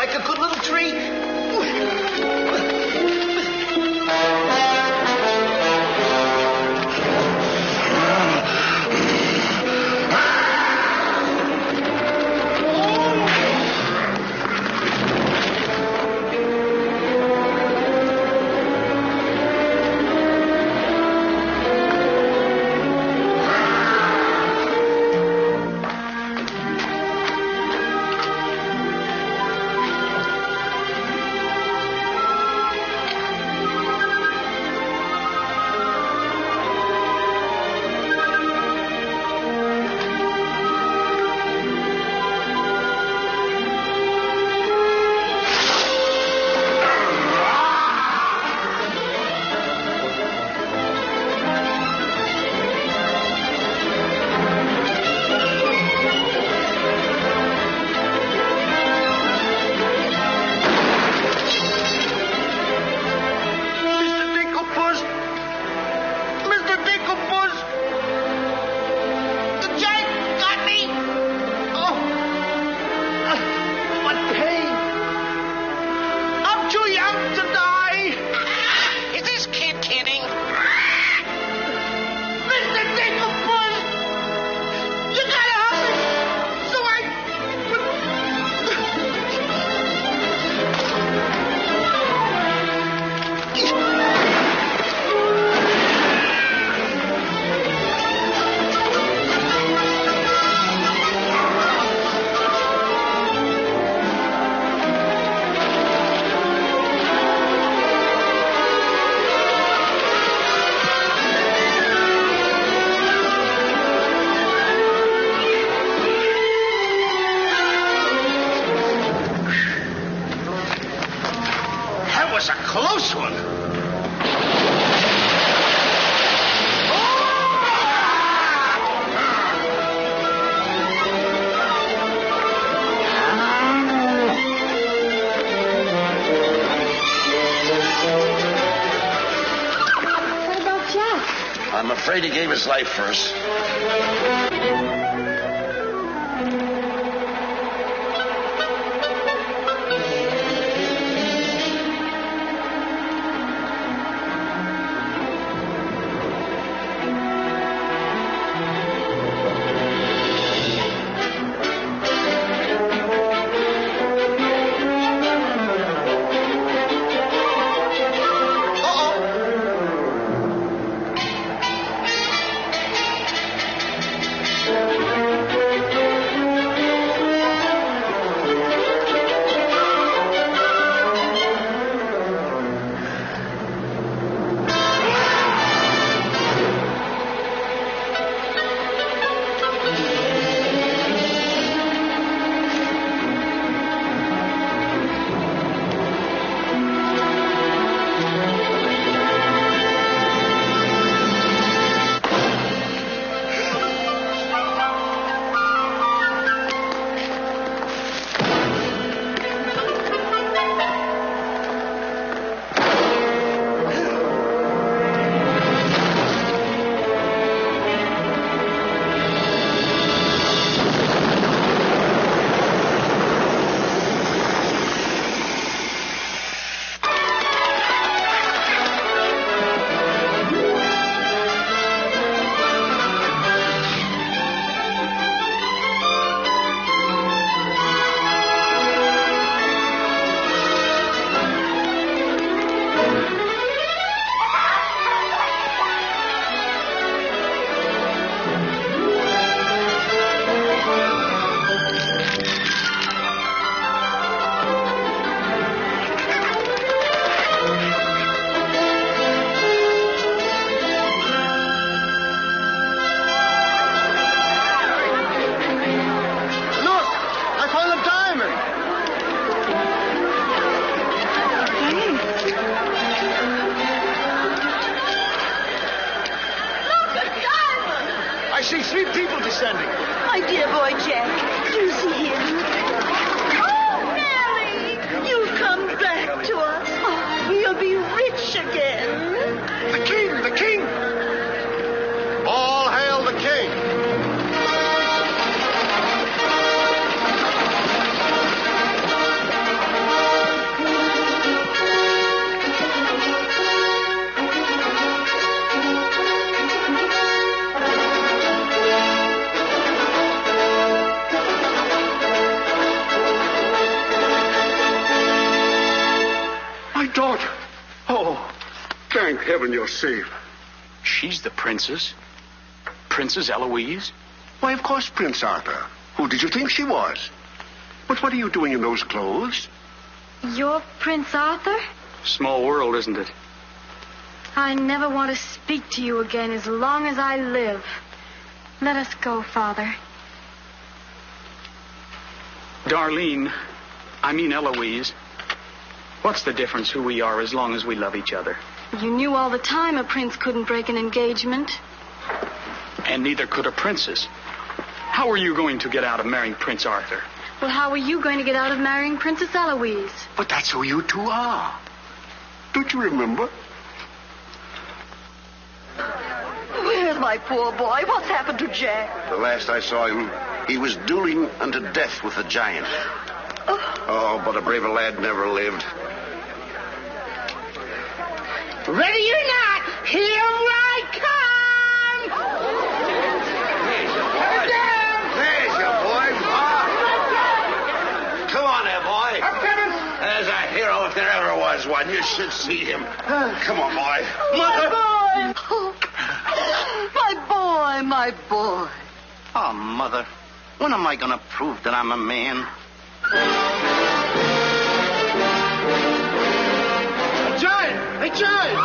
like a good little treat. Close one. What about Jack? I'm afraid he gave his life first. I see 3 people descending. My dear boy Jack, do you see him? Oh, Nellie! You'll come back to us. Oh, you'll be rich again. The king! The king! All hail the king! daughter. Oh, thank heaven you're safe. She's the princess. Princess Eloise? Why, of course, Prince Arthur. Who did you think she was? But what are you doing in those clothes? You're Prince Arthur? Small world, isn't it? I never want to speak to you again as long as I live. Let us go, Father. Darlene, I mean Eloise. What's the difference who we are as long as we love each other? You knew all the time a prince couldn't break an engagement. And neither could a princess. How are you going to get out of marrying Prince Arthur? Well, how are you going to get out of marrying Princess Eloise? But that's who you two are. Don't you remember? Where's my poor boy? What's happened to Jack? The last I saw him, he was dueling unto death with a giant. Oh, but a braver lad never lived. Ready or not, here I come! There's your boy. Come on there, boy. I'm coming. There's a hero if there ever was one. You should see him. Come on, boy. My boy! Oh, my boy. Oh, Mother, when am I going to prove that I'm a man? A giant! A giant!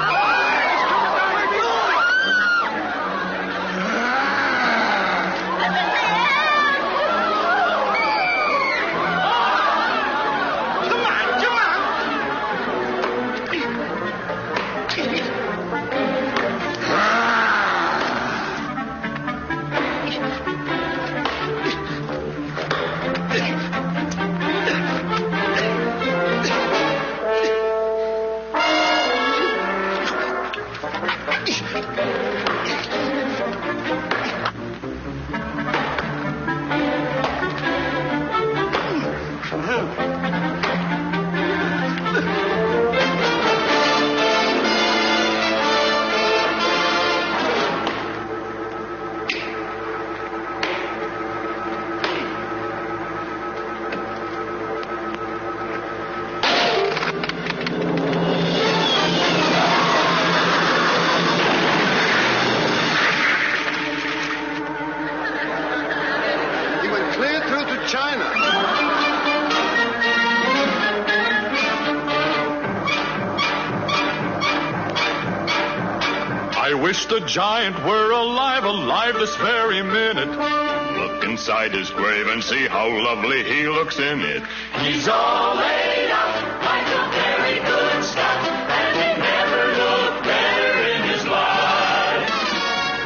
I wish the giant were alive this very minute. Look inside his grave and see how lovely he looks in it. He's all laid out like a very good scout, and he never looked better in his life.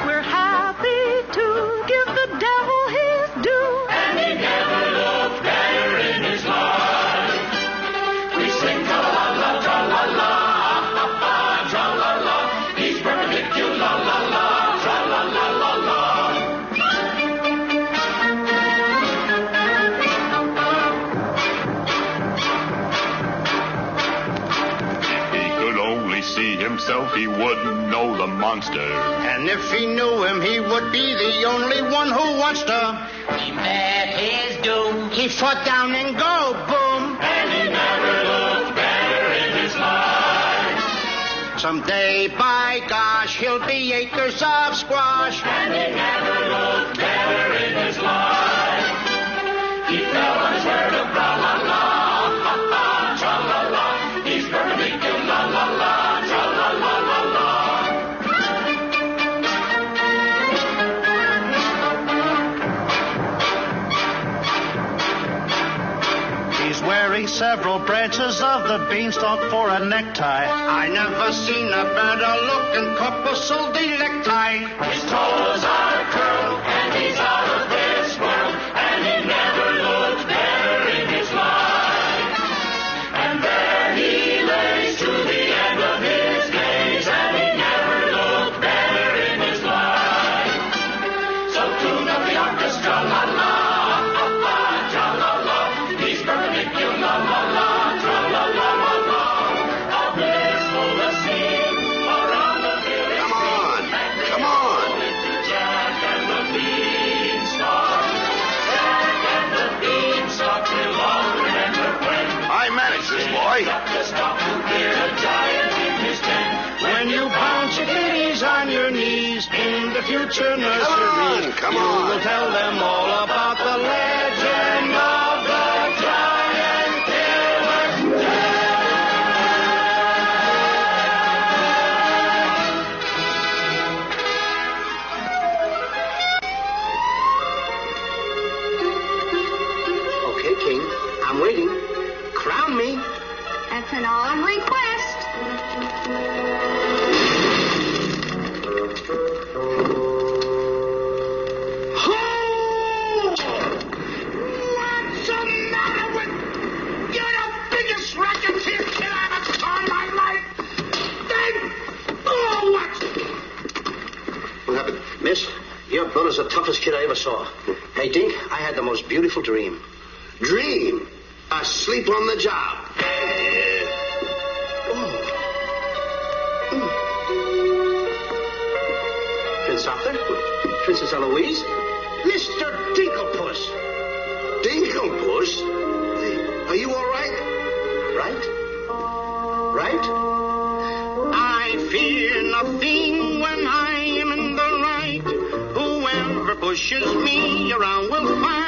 We're happy to give the devil his due, and he never looked better in his life. We sing tra-la-la, tra-la-la, tra-la-la. He's perpendicular, la-la-la, tra-la-la-la-la. See himself, he wouldn't know the monster. And if he knew him, he would be the only one who wants to. He met his doom. He fought down and go boom. And he never looked better in his life. Someday, by gosh, he'll be acres of squash. And he never looked better in his life. He fell on his word of la-la-la, tra-la-la. He's perpendicular, la-la-la. Wearing several branches of the beanstalk for a necktie. I never seen a better looking corpuscle necktie. His toes are curled and he's out of this world, and he never looked better in his life. And there he lays to the end of his days, and he never looked better in his life. So tune up the orchestra, la la. Come on. boy. When you bounce your kitties on your knees in the future nursery, Come you on. will tell them all about the legend of the giant killer. Okay, King. I'm waiting. Crown me. That's an odd request. What's the matter with... You're the biggest racketeer kid I ever saw in my life. Oh, what? What happened? Miss, your brother's the toughest kid I ever saw. Hey, Dink, I had the most beautiful dream. Dream. Asleep on the job. Prince Arthur? Princess Eloise? Mr. Dinklepuss. Dinklepuss? Are you all right? Right? Right? I fear nothing when I am in the right. Whoever pushes me around will find